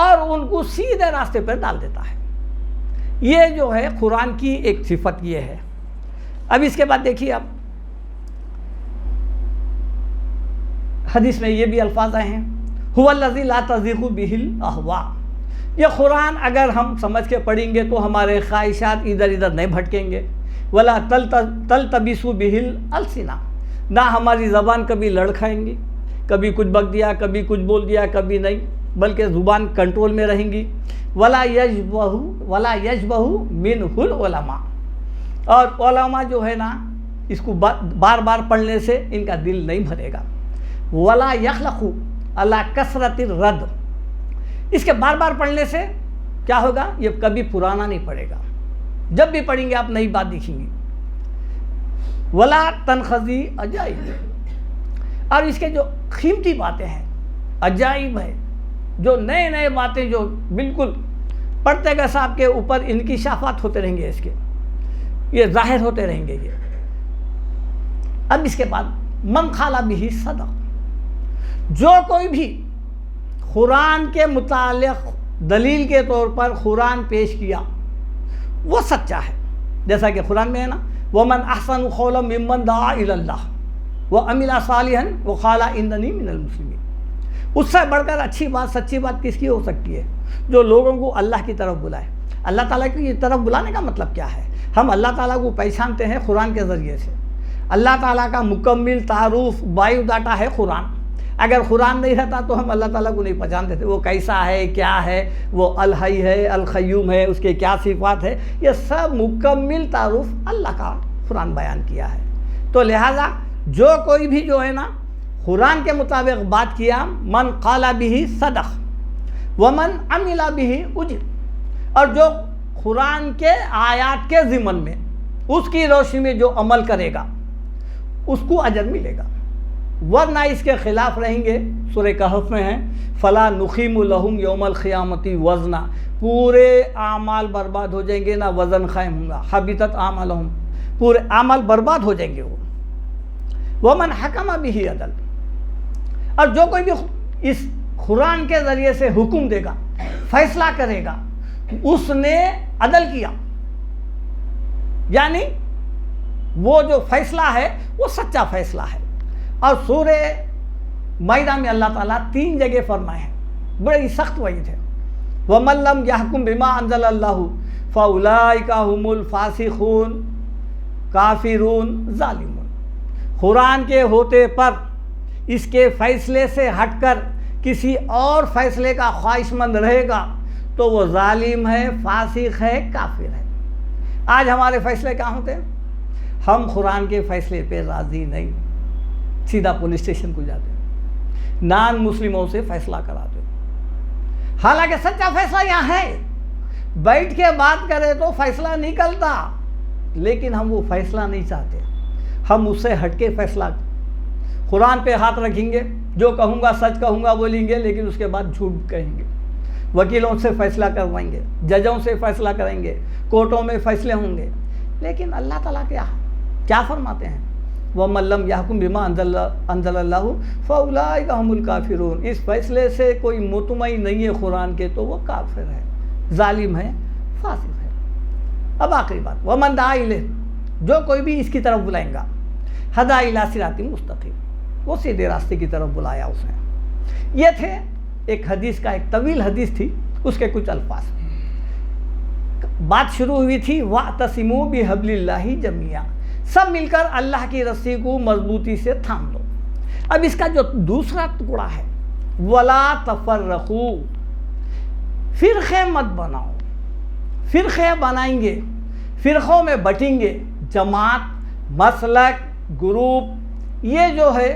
اور ان کو سیدھے راستے پر ڈال دیتا ہے۔ یہ جو ہے قرآن کی ایک صفت یہ ہے۔ اب اس کے بعد دیکھیے، اب حدیث میں یہ بھی الفاظ آئے ہیں، هُوَ الَّذِي لَا تَزِيغُ بِهِ الْأَهْوَاءُ، یہ قرآن اگر ہم سمجھ کے پڑھیں گے تو ہمارے خواہشات ادھر ادھر نہیں بھٹکیں گے۔ وَلَا تَلْتَبِسُ بِهِ الْأَلْسِنَةُ، نہ ہماری زبان کبھی لڑکھائیں گی، کبھی کچھ بک دیا، کبھی کچھ بول دیا، کبھی نہیں، بلکہ زبان کنٹرول میں رہیں گی۔ وَلَا يَشْبَهُ مِنْهُ الْعُلَمَاءُ، اور علماء جو ہے نا اس کو بار بار پڑھنے سے ان کا دل نہیں بھرے گا۔ وَلَا يَخْلَقُ عَلَى كَثْرَةِ الرَّدِّ، اس کے بار بار پڑھنے سے کیا ہوگا؟ یہ کبھی پرانا نہیں پڑے گا، جب بھی پڑھیں گے آپ نئی بات دیکھیں گے۔ وَلَا تَنْخَزِي عَجَائِبُ، اور اس کے جو قیمتی باتیں ہیں، عجائب ہے، جو نئے نئے باتیں جو بالکل پڑھتے گئے صاحب کے اوپر انکشافات ہوتے رہیں گے، اس کے یہ ظاہر ہوتے رہیں گے یہ۔ اب اس کے بعد من قال بہ صدق، جو کوئی بھی قرآن کے متعلق دلیل کے طور پر قرآن پیش کیا وہ سچا ہے، جیسا کہ قرآن میں ہے نا، وَمَنْ أَحْسَنُ قَوْلًا مِّمَّنْ دَعَا إِلَى اللَّهِ وَعَمِلَ صَالِحًا وَقَالَ إِنَّنِي مِنَ الْمُسْلِمِينَ، اس سے بڑھ کر اچھی بات، سچی بات کس کی ہو سکتی ہے؟ جو لوگوں کو اللہ کی طرف بلائے۔ اللہ تعالیٰ کی طرف بلانے کا مطلب کیا ہے؟ ہم اللہ تعالیٰ کو پہچانتے ہیں قرآن کے ذریعے سے۔ اللہ تعالیٰ کا مکمل تعارف، بایو ڈاٹا ہے قرآن۔ اگر قرآن نہیں رہتا تو ہم اللہ تعالیٰ کو نہیں پہچانتے تھے، وہ کیسا ہے، کیا ہے، وہ الحی ہے، القیوم ہے، اس کے کیا صفات ہے، یہ سب مکمل تعارف اللہ کا قرآن بیان کیا ہے۔ تو لہٰذا جو کوئی بھی جو ہے نا قرآن کے مطابق بات کیا، من قال بہ صدق ومن عمل بہ اجر، اور جو قرآن کے آیات کے ضمن میں اس کی روشنی میں جو عمل کرے گا اس کو اجر ملے گا، ورنہ اس کے خلاف رہیں گے۔ سورہ کہف میں ہے فلا نقیم لہم یوم القیامت وزنا، پورے اعمال برباد ہو جائیں گے، نہ وزن قائم ہوگا، حبطت اعمالہم، پورے اعمال برباد ہو جائیں گے وہ۔ ومن حکم بہ عدل، اور جو کوئی بھی اس قرآن کے ذریعے سے حکم دے گا، فیصلہ کرے گا، اس نے عدل کیا، یعنی وہ جو فیصلہ ہے وہ سچا فیصلہ ہے۔ اور سورہ مائدہ میں اللہ تعالیٰ 3 جگہ فرمائے ہیں، بڑی سخت وعید ہے، وَمَن لَّمْ يَحْكُم بِمَا أَنزَلَ اللَّهُ فَأُولَٰئِكَ هُمُ الْفَاسِقُونَ کافرون ظالمون۔ قرآن کے ہوتے پر اس کے فیصلے سے ہٹ کر کسی اور فیصلے کا خواہش مند رہے گا تو وہ ظالم ہے، فاسق ہے، کافر ہے۔ آج ہمارے فیصلے کہاں ہوتے ہیں؟ ہم قرآن کے فیصلے پہ راضی نہیں، سیدھا پولیس اسٹیشن کو جاتے ہیں، نان مسلموں سے فیصلہ کراتے ہیں، حالانکہ سچا فیصلہ یہاں ہے، بیٹھ کے بات کرے تو فیصلہ نکلتا، لیکن ہم وہ فیصلہ نہیں چاہتے، ہم اس سے ہٹ کے فیصلہ قرآن پہ ہاتھ رکھیں گے، جو کہوں گا سچ کہوں گا بولیں گے، لیکن اس کے بعد جھوٹ کہیں گے، وکیلوں سے فیصلہ کروائیں گے، ججوں سے فیصلہ کریں گے، کورٹوں میں فیصلے ہوں گے، لیکن اللہ تعالیٰ کیا فرماتے ہیں؟ وَمَن لَّمْ يَحْكُم بِمَا أَنزَلَ اللَّهُ فَأُولَٰئِكَ هُمُ الْكَافِرُونَ۔ اس فیصلے سے کوئی مطمئن نہیں ہے قرآن کے تو وہ کافر ہے، ظالم ہے، فاسق ہے۔ اب آخری بات، وَمَن دَعَا إِلَيْهِ، جو کوئی بھی اس کی طرف بلائیں گا، ہدیٰ إِلَىٰ صِرَاطٍ مُسْتَقِيمٍ، وہ سیدھے راستے کی طرف بلایا اس نے۔ یہ تھے ایک حدیث کا، ایک طویل حدیث تھی، اس کے کچھ الفاظ۔ بات شروع ہوئی تھی وَاعْتَصِمُوا بِحَبْلِ اللَّهِ جَمِيعًا، سب مل کر اللہ کی رسی کو مضبوطی سے تھام لو۔ اب اس کا جو دوسرا ٹکڑا ہے وَلَا تَفَرَّقُوا، فرقے مت بناؤ، فرقے بنائیں گے، فرقوں میں بٹیں گے، جماعت، مسلک، گروپ، یہ جو ہے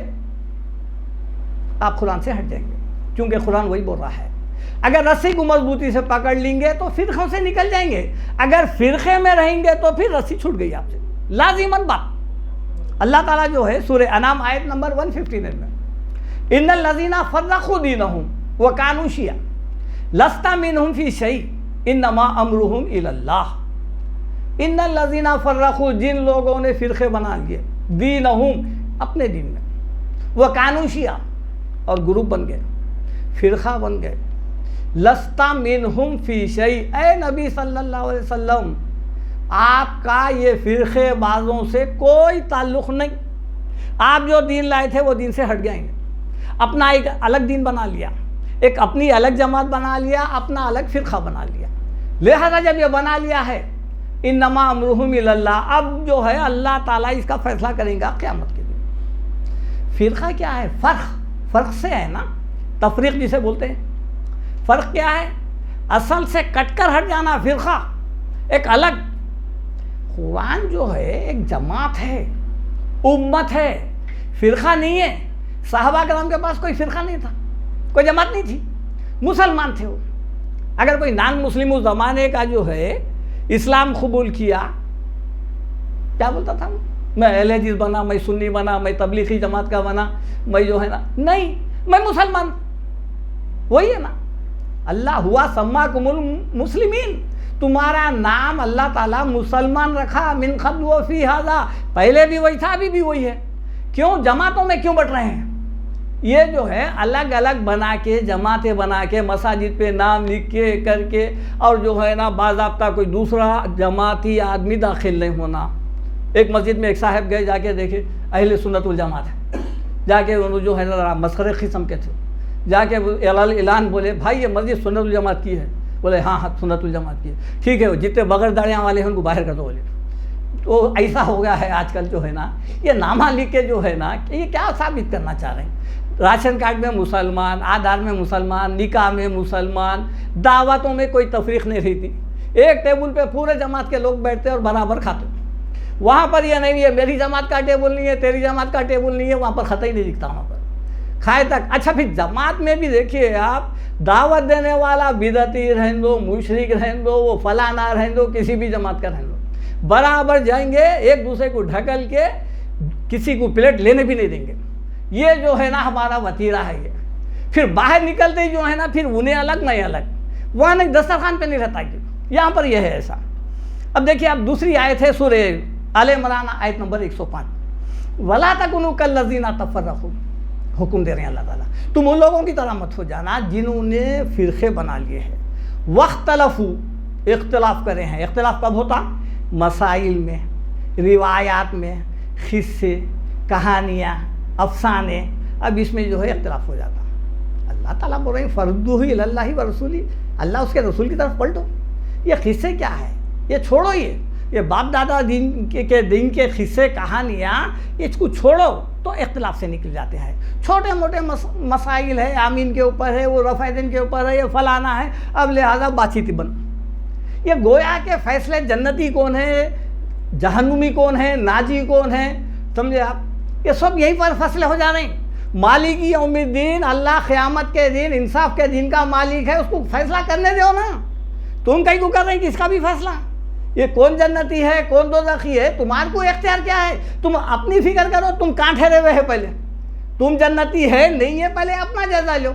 آپ قرآن سے ہٹ جائیں گے، کیونکہ قرآن وہی بول رہا ہے۔ اگر رسی کو مضبوطی سے پکڑ لیں گے تو فرقوں سے نکل جائیں گے، اگر فرقے میں رہیں گے تو پھر رسی چھوٹ گئی آپ سے، لازماً بات۔ اللہ تعالیٰ جو ہے سورہ انعام آیت نمبر 159 میں ان الذین فرقوا دینہم وکانوا شیعا لست منہم فی شیء انما امرہم الی اللہ۔ ان الذین فرقوا، جن لوگوں نے فرقے بنا لیے، دینہم، اپنے دین میں، وکانوا شیعا، اور گروپ بن گئے، فرقہ بن گئے، لست منہم فی شیء، اے نبی صلی اللہ علیہ وسلم آپ کا یہ فرقے بازوں سے کوئی تعلق نہیں، آپ جو دین لائے تھے وہ دین سے ہٹ گئے، اپنا ایک الگ دین بنا لیا، ایک اپنی الگ جماعت بنا لیا، اپنا الگ فرقہ بنا لیا۔ لہذا جب یہ بنا لیا ہے انما امرہم الی اللہ، اب جو ہے اللہ تعالیٰ اس کا فیصلہ کریں گا قیامت کے دن۔ فرقہ کیا ہے؟ فرق سے ہے نا، تفریق جسے بولتے ہیں۔ فرق کیا ہے؟ اصل سے کٹ کر ہٹ جانا، فرقہ ایک الگ۔ قرآن جو ہے ایک جماعت ہے، امت ہے، فرقہ نہیں ہے۔ صحابہ کرام کے پاس کوئی فرقہ نہیں تھا، کوئی جماعت نہیں تھی، مسلمان تھے وہ۔ اگر کوئی نان مسلم اس زمانے کا جو ہے اسلام قبول کیا، کیا بولتا تھا؟ میں اہل حدیث بنا، میں سنی بنا، میں تبلیغی جماعت کا بنا، میں جو ہے نا، نہیں، میں مسلمان، وہی ہے نا۔ اللہ ہوا سماکم المسلمین، تمہارا نام اللہ تعالیٰ مسلمان رکھا، من قبل و فی ھذا، پہلے بھی وہی تھا، ابھی بھی وہی ہے۔ کیوں جماعتوں میں کیوں بٹ رہے ہیں؟ یہ جو ہے الگ الگ بنا کے، جماعتیں بنا کے، مساجد پہ نام لکھ کے کر کے، اور جو ہے نا باضابطہ کوئی دوسرا جماعتی آدمی داخل نہیں ہونا۔ ایک مسجد میں ایک صاحب گئے، جا کے دیکھے اہل سنت الجماعت ہے، جا کے انہوں جو ہے نا مسخرے قسم کے تھے، جا کے اعلان بولے بھائی یہ مسجد سنت الجماعت کی ہے، بولے ہاں سنت الجماعت کی ہے، ٹھیک ہے، جتنے بغیر داڑیاں والے ہیں ان کو باہر کر دو بولے۔ تو ایسا ہو گیا ہے آج کل جو ہے نا، یہ نامہ لکھ کے جو ہے نا، کہ یہ کیا ثابت کرنا چاہ رہے ہیں؟ راشن کارڈ میں مسلمان، آدھار میں مسلمان، نکاح میں مسلمان، دعوتوں میں کوئی تفریق نہیں رہتی، ایک ٹیبل پہ پورے جماعت کے لوگ بیٹھتے اور برابر کھاتے. وہاں پر یہ نہیں ہے میری جماعت کا ٹیبل نہیں ہے، تیری جماعت کا ٹیبل نہیں ہے، وہاں پر خطا ہی نہیں دکھتا وہاں پر کھائے تک. اچھا پھر جماعت میں بھی دیکھیے آپ، دعوت دینے والا بدعتی رہن دو، مشرک رہن دو، وہ فلانا رہن دو، کسی بھی جماعت کا رہن دو، برابر جائیں گے، ایک دوسرے کو ڈھکل کے کسی کو پلیٹ لینے بھی نہیں دیں گے. یہ جو ہے نا ہمارا وتیرہ ہے. یہ پھر باہر نکلتے جو ہے نا پھر انہیں الگ میں الگ، وہاں نہیں دسترخوان پہ نہیں رہتا کہ یہاں پر یہ ہے ایسا. اب دیکھیے اب دوسری آیت ہے سورہ آل عمران آیت نمبر 105. وَلَا تَكُونُوا كَالَّذِينَ تَفَرَّقُوا، حکم دے رہے ہیں اللہ تعالیٰ، تم ان لوگوں کی طرح مت ہو جانا جنہوں نے فرقے بنا لیے ہیں. وَاخْتَلَفُوا، اختلاف کرے ہیں. اختلاف کب ہوتا؟ مسائل میں، روایات میں، قصے، کہانیاں، افسانے. اب اس میں جو ہے اختلاف ہو جاتا. اللہ تعالیٰ بول رہے ہیں فَرُدُّوهُ إِلَى اللَّهِ وَرَسُولِهِ، اللہ اس کے رسول کی طرف پلٹو. یہ قصے کیا ہے؟ یہ چھوڑو. یہ باپ دادا دین کے قصے کہانیاں اس کو چھوڑو تو اختلاف سے نکل جاتے ہیں. چھوٹے موٹے مسائل ہے، آمین کے اوپر ہے، وہ رفع دین کے اوپر ہے، یہ فلانا ہے، اب لہذا بات چیت بن. یہ گویا کے فیصلے جنتی کون ہے، جہنمی کون ہے، ناجی کون ہے، سمجھے آپ؟ یہ سب یہیں پر فیصلے ہو جا رہے ہیں. مالک یوم الدین، اللہ قیامت کے دن انصاف کے دن کا مالک ہے، اس کو فیصلہ کرنے دو نا. تم کہیں کو کر رہے ہیں کس کا بھی فیصلہ؟ یہ کون جنتی ہے کون دوزخی ہے، تمہارے کو اختیار کیا ہے؟ تم اپنی فکر کرو. تم کہاں ٹھہرے ہوئے ہیں؟ پہلے تم جنتی ہے نہیں ہے، پہلے اپنا جائزہ لو.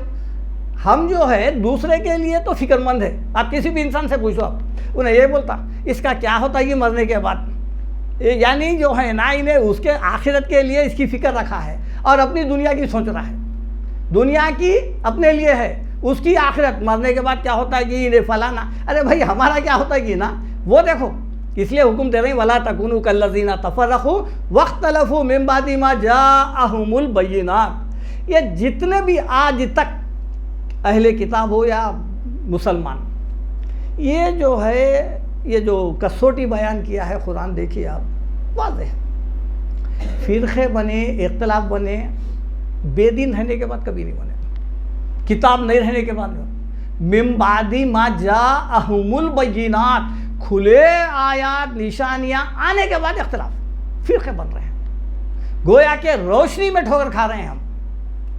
ہم جو ہے دوسرے کے لیے تو فکر مند ہے. آپ کسی بھی انسان سے پوچھو، آپ انہیں یہ بولتا اس کا کیا ہوتا ہے یہ مرنے کے بعد، یعنی جو ہے نا انہیں اس کے آخرت کے لیے اس کی فکر رکھا ہے اور اپنی دنیا کی سوچ رہا ہے. دنیا کی اپنے لیے ہے، اس کی آخرت مرنے کے بعد کیا ہوتا ہے کہ انہیں فلانا. ارے بھائی ہمارا کیا ہوتا ہے کہ نا وہ دیکھو. اس لیے حکم دے رہے ہیں وَلَا تَكُونُوا كَالَّذِينَ تَفَرَّقُوا وَاخْتَلَفُوا مِن بَعْدِ مَا جَاءَهُمُ الْبَيِّنَاتُ. یہ جتنے بھی آج تک اہل کتاب ہو یا مسلمان، یہ جو ہے یہ جو کسوٹی بیان کیا ہے قرآن، دیکھیے آپ واضح ہے. فرقے بنے، اختلاف بنے، بے دین رہنے کے بعد کبھی نہیں بنے، کتاب نہیں رہنے کے بعد نہیں. من بعد ما جاءہم البینات، کھلے آیات نشانیاں آنے کے بعد اختلاف، فرقے بن رہے ہیں، گویا کہ روشنی میں ٹھوکر کھا رہے ہیں ہم.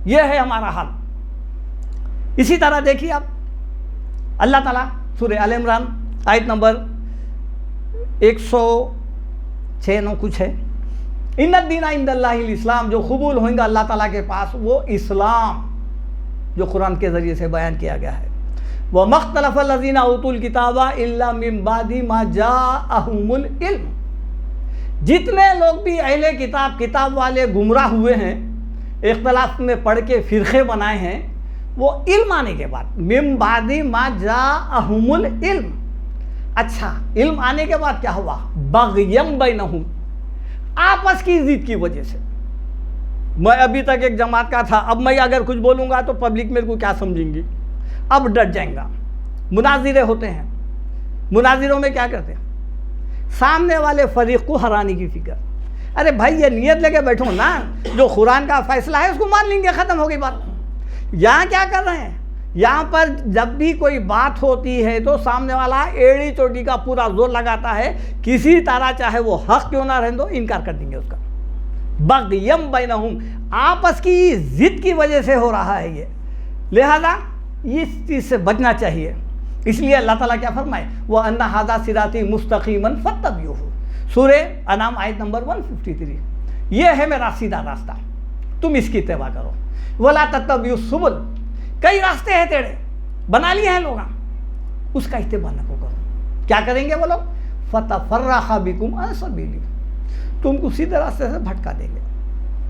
یہ ہے ہمارا حال. اسی طرح دیکھیے آپ اللہ تعالیٰ سورہ آل عمران آیت نمبر 106 کچھ ہے، ان الدین عند اللہ الاسلام، جو قبول ہوئیں گا اللہ تعالیٰ کے پاس وہ اسلام جو قرآن کے ذریعے سے بیان کیا گیا ہے. وَمَا اخْتَلَفَ الَّذِينَ أُوتُوا الْكِتَابَ إِلَّا مِن بَعْدِ مَا جَاءَهُمُ الْعِلْمُ. جتنے لوگ بھی اہل کتاب والے گمراہ ہوئے ہیں، اختلاف میں پڑھ کے فرقے بنائے ہیں، وہ علم آنے کے بعد من بعد ما جاءہم العلم. اچھا علم آنے کے بعد کیا ہوا؟ بغیم بینہم، آپس کی ضد کی وجہ سے. میں ابھی تک ایک جماعت کا تھا، اب میں اگر کچھ بولوں گا تو پبلک میرے کو کیا سمجھیں گی، اب ڈٹ جائیں گا. مناظرے ہوتے ہیں، مناظروں میں کیا کرتے ہیں؟ سامنے والے فریق کو ہرانے کی فکر. ارے بھائی یہ نیت لے کے بیٹھو نا، جو قرآن کا فیصلہ ہے اس کو مان لیں گے، ختم ہو گئی بات. یہاں کیا کر رہے ہیں؟ یہاں پر جب بھی کوئی بات ہوتی ہے تو سامنے والا ایڑی چوٹی کا پورا زور لگاتا ہے، کسی طرح چاہے وہ حق کیوں نہ رہنے دو انکار کر دیں گے اس کا. بغیم بینہم، آپس کی ضد کی وجہ سے ہو رہا ہے یہ. لہذا اس چیز سے بچنا چاہیے. اس لیے اللہ تعالیٰ کیا فرمائے؟ وَأَنَّ هَذَا صِرَاطِي مُسْتَقِيمًا فَاتَّبِعُوهُ، سورہ انعام آیت نمبر 153. یہ ہے میرا سیدھا راستہ، تم اس کی اتباع کرو. وَلَا تَتَّبِعُوا السُّبُلَ، کئی راستے ہیں تیرے بنا لیے ہیں لوگاں، اس کا اتباع نہ کرو. کیا کریں گے وہ لوگ؟ فَتَفَرَّقَ بِكُمْ عَنْ سَبِيلِهِ، تم کو سیدھے راستے سے بھٹکا دیں گے.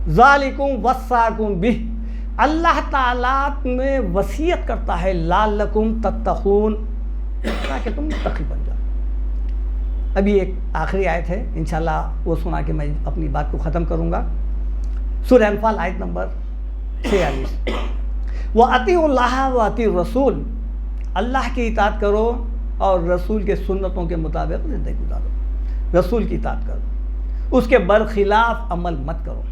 ذَلِكُمْ وَصَّاكُمْ بِهِ، اللہ تعالیٰ میں وصیت کرتا ہے لعلکم تتقون، تاکہ تم متقی بن جاؤ. ابھی ایک آخری آیت ہے، انشاءاللہ وہ سنا کے میں اپنی بات کو ختم کروں گا. سورہ انفال آیت نمبر 46. وَأَطِیعُوا اللَّهَ وَأَطِیعُوا الرَّسُولَ، اللہ کی اطاعت کرو اور رسول کے سنتوں کے مطابق زندگی گزارو. رسول کی اطاعت کرو، اس کے برخلاف عمل مت کرو.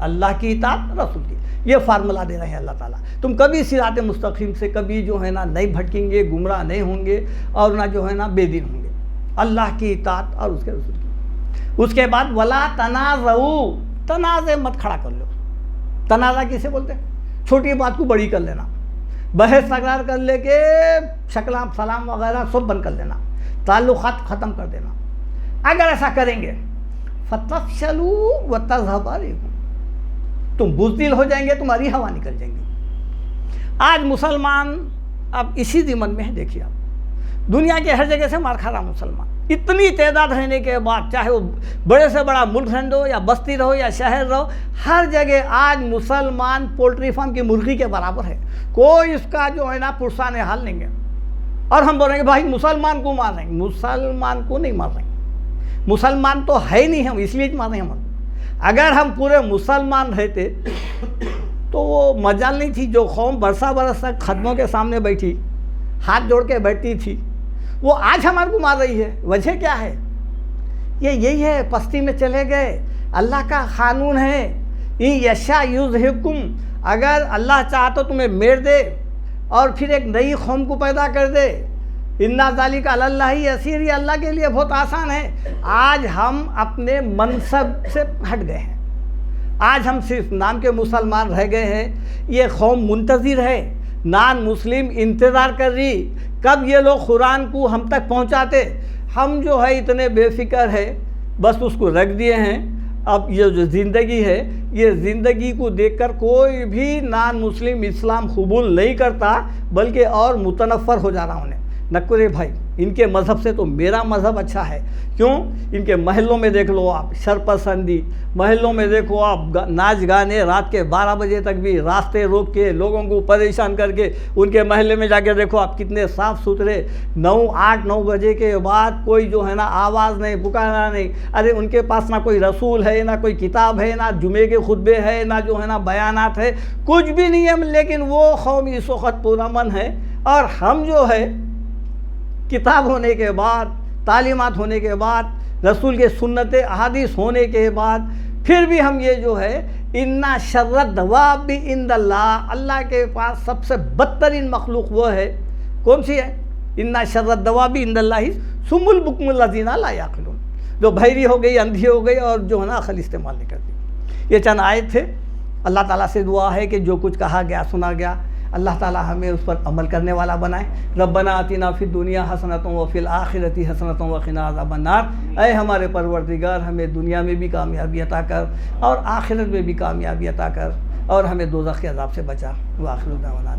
اللہ کی اطاعت، رسول کی، یہ فارمولہ دے رہے ہیں اللہ تعالیٰ. تم کبھی صراط مستقیم سے کبھی جو ہے نا نہیں بھٹکیں گے، گمراہ نہیں ہوں گے، اور نہ جو ہے نا بے دین ہوں گے. اللہ کی اطاعت اور اس کے رسول کی. اس کے بعد ولا تنازعوا، تنازع مت کھڑا کر لو. تنازع کسے بولتے ہیں؟ چھوٹی بات کو بڑی کر لینا، بحث تکرار کر لے کے شکلام سلام وغیرہ سب بند کر لینا، تعلقات ختم کر دینا. اگر ایسا کریں گے فَتَفْشَلُوا وَتَذْهَبَ رِيحُكُمْ، تم بزدل ہو جائیں گے، تمہاری ہوا نکل جائیں گی. آج مسلمان اب اسی ضمن میں ہے. دیکھیے آپ دنیا کے ہر جگہ سے مار کھا رہا مسلمان. اتنی تعداد رہنے کے بعد، چاہے وہ بڑے سے بڑا ملک رہو یا بستی رہو یا شہر رہو، ہر جگہ آج مسلمان پولٹری فارم کی مرغی کے برابر ہے. کوئی اس کا جو ہے نا پرسان حال نہیں ہے. اور ہم بولیں گے بھائی مسلمان کو مار رہے ہیں. مسلمان کو نہیں مار رہے ہیں، مسلمان تو ہے ہی نہیں، ہم اس لیے مار رہے ہیں. ہم اگر ہم پورے مسلمان رہتے تو وہ مجال نہیں تھی. جو قوم برسا برس تک خدموں کے سامنے بیٹھی، ہاتھ جوڑ کے بیٹھتی تھی، وہ آج ہمارے کو مار رہی ہے. وجہ کیا ہے؟ یہی ہے، پستی میں چلے گئے. اللہ کا قانون ہے ان یشاء یذہبکم، اگر اللہ چاہا تو تمہیں میر دے اور پھر ایک نئی قوم کو پیدا کر دے. اِنَّ ذَلِکَ عَلَى اللَّهِ یسیر، یہ اللہ کے لیے بہت آسان ہے. آج ہم اپنے منصب سے ہٹ گئے ہیں. آج ہم صرف نام کے مسلمان رہ گئے ہیں. یہ قوم منتظر ہے، نان مسلم انتظار کر رہی کب یہ لوگ قرآن کو ہم تک پہنچاتے. ہم جو ہے اتنے بے فکر ہے، بس اس کو رکھ دیے ہیں. اب یہ جو زندگی ہے، یہ زندگی کو دیکھ کر کوئی بھی نان مسلم اسلام قبول نہیں کرتا، بلکہ اور متنفر ہو جا رہا انہیں. نکرے بھائی، ان کے مذہب سے تو میرا مذہب اچھا ہے. کیوں؟ ان کے محلوں میں دیکھ لو آپ شرپسندی، محلوں میں دیکھو آپ ناچ گانے، رات کے 12 بجے تک بھی راستے روک کے لوگوں کو پریشان کر کے. ان کے محلے میں جا کے دیکھو آپ کتنے صاف ستھرے. 8-9 بجے کے بعد کوئی جو ہے نا آواز نہیں، پکارنا نہیں. ارے ان کے پاس نہ کوئی رسول ہے، نہ کوئی کتاب ہے، نہ جمعے کے خطبے ہے، نہ جو ہے نا بیانات ہے، کچھ بھی نہیں ہے. لیکن وہ قوم اس وقت پرامن ہے. اور ہم جو ہے کتاب ہونے کے بعد، تعلیمات ہونے کے بعد، رسول کے سنت احادیث ہونے کے بعد، پھر بھی ہم یہ جو ہے اِنَّ شَرَّ الدَّوَابِ عِندَ اللَّهِ، اللہ کے پاس سب سے بدترین مخلوق وہ ہے. کون سی ہے؟ اِنَّ شَرَّ الدَّوَابِ عِندَ اللَّهِ صُمُّ الْبُكْمُ الَّذِينَ لَا يَعْقِلُونَ، جو بہری ہو گئی، اندھی ہو گئی، اور جو ہے نا عقل استعمال نہیں کرتی. یہ چند آیت تھے. اللہ تعالیٰ سے دعا ہے کہ جو کچھ کہا گیا، سنا گیا، اللہ تعالیٰ ہمیں اس پر عمل کرنے والا بنائے. ربنا آتنا فی الدنیا حسنۃ وفی الآخرۃ حسنۃ وقنا عذاب النار. اے ہمارے پروردگار، ہمیں دنیا میں بھی کامیابی عطا کر اور آخرت میں بھی کامیابی عطا کر، اور ہمیں دوزخ کے عذاب سے بچا. وآخر دعوانا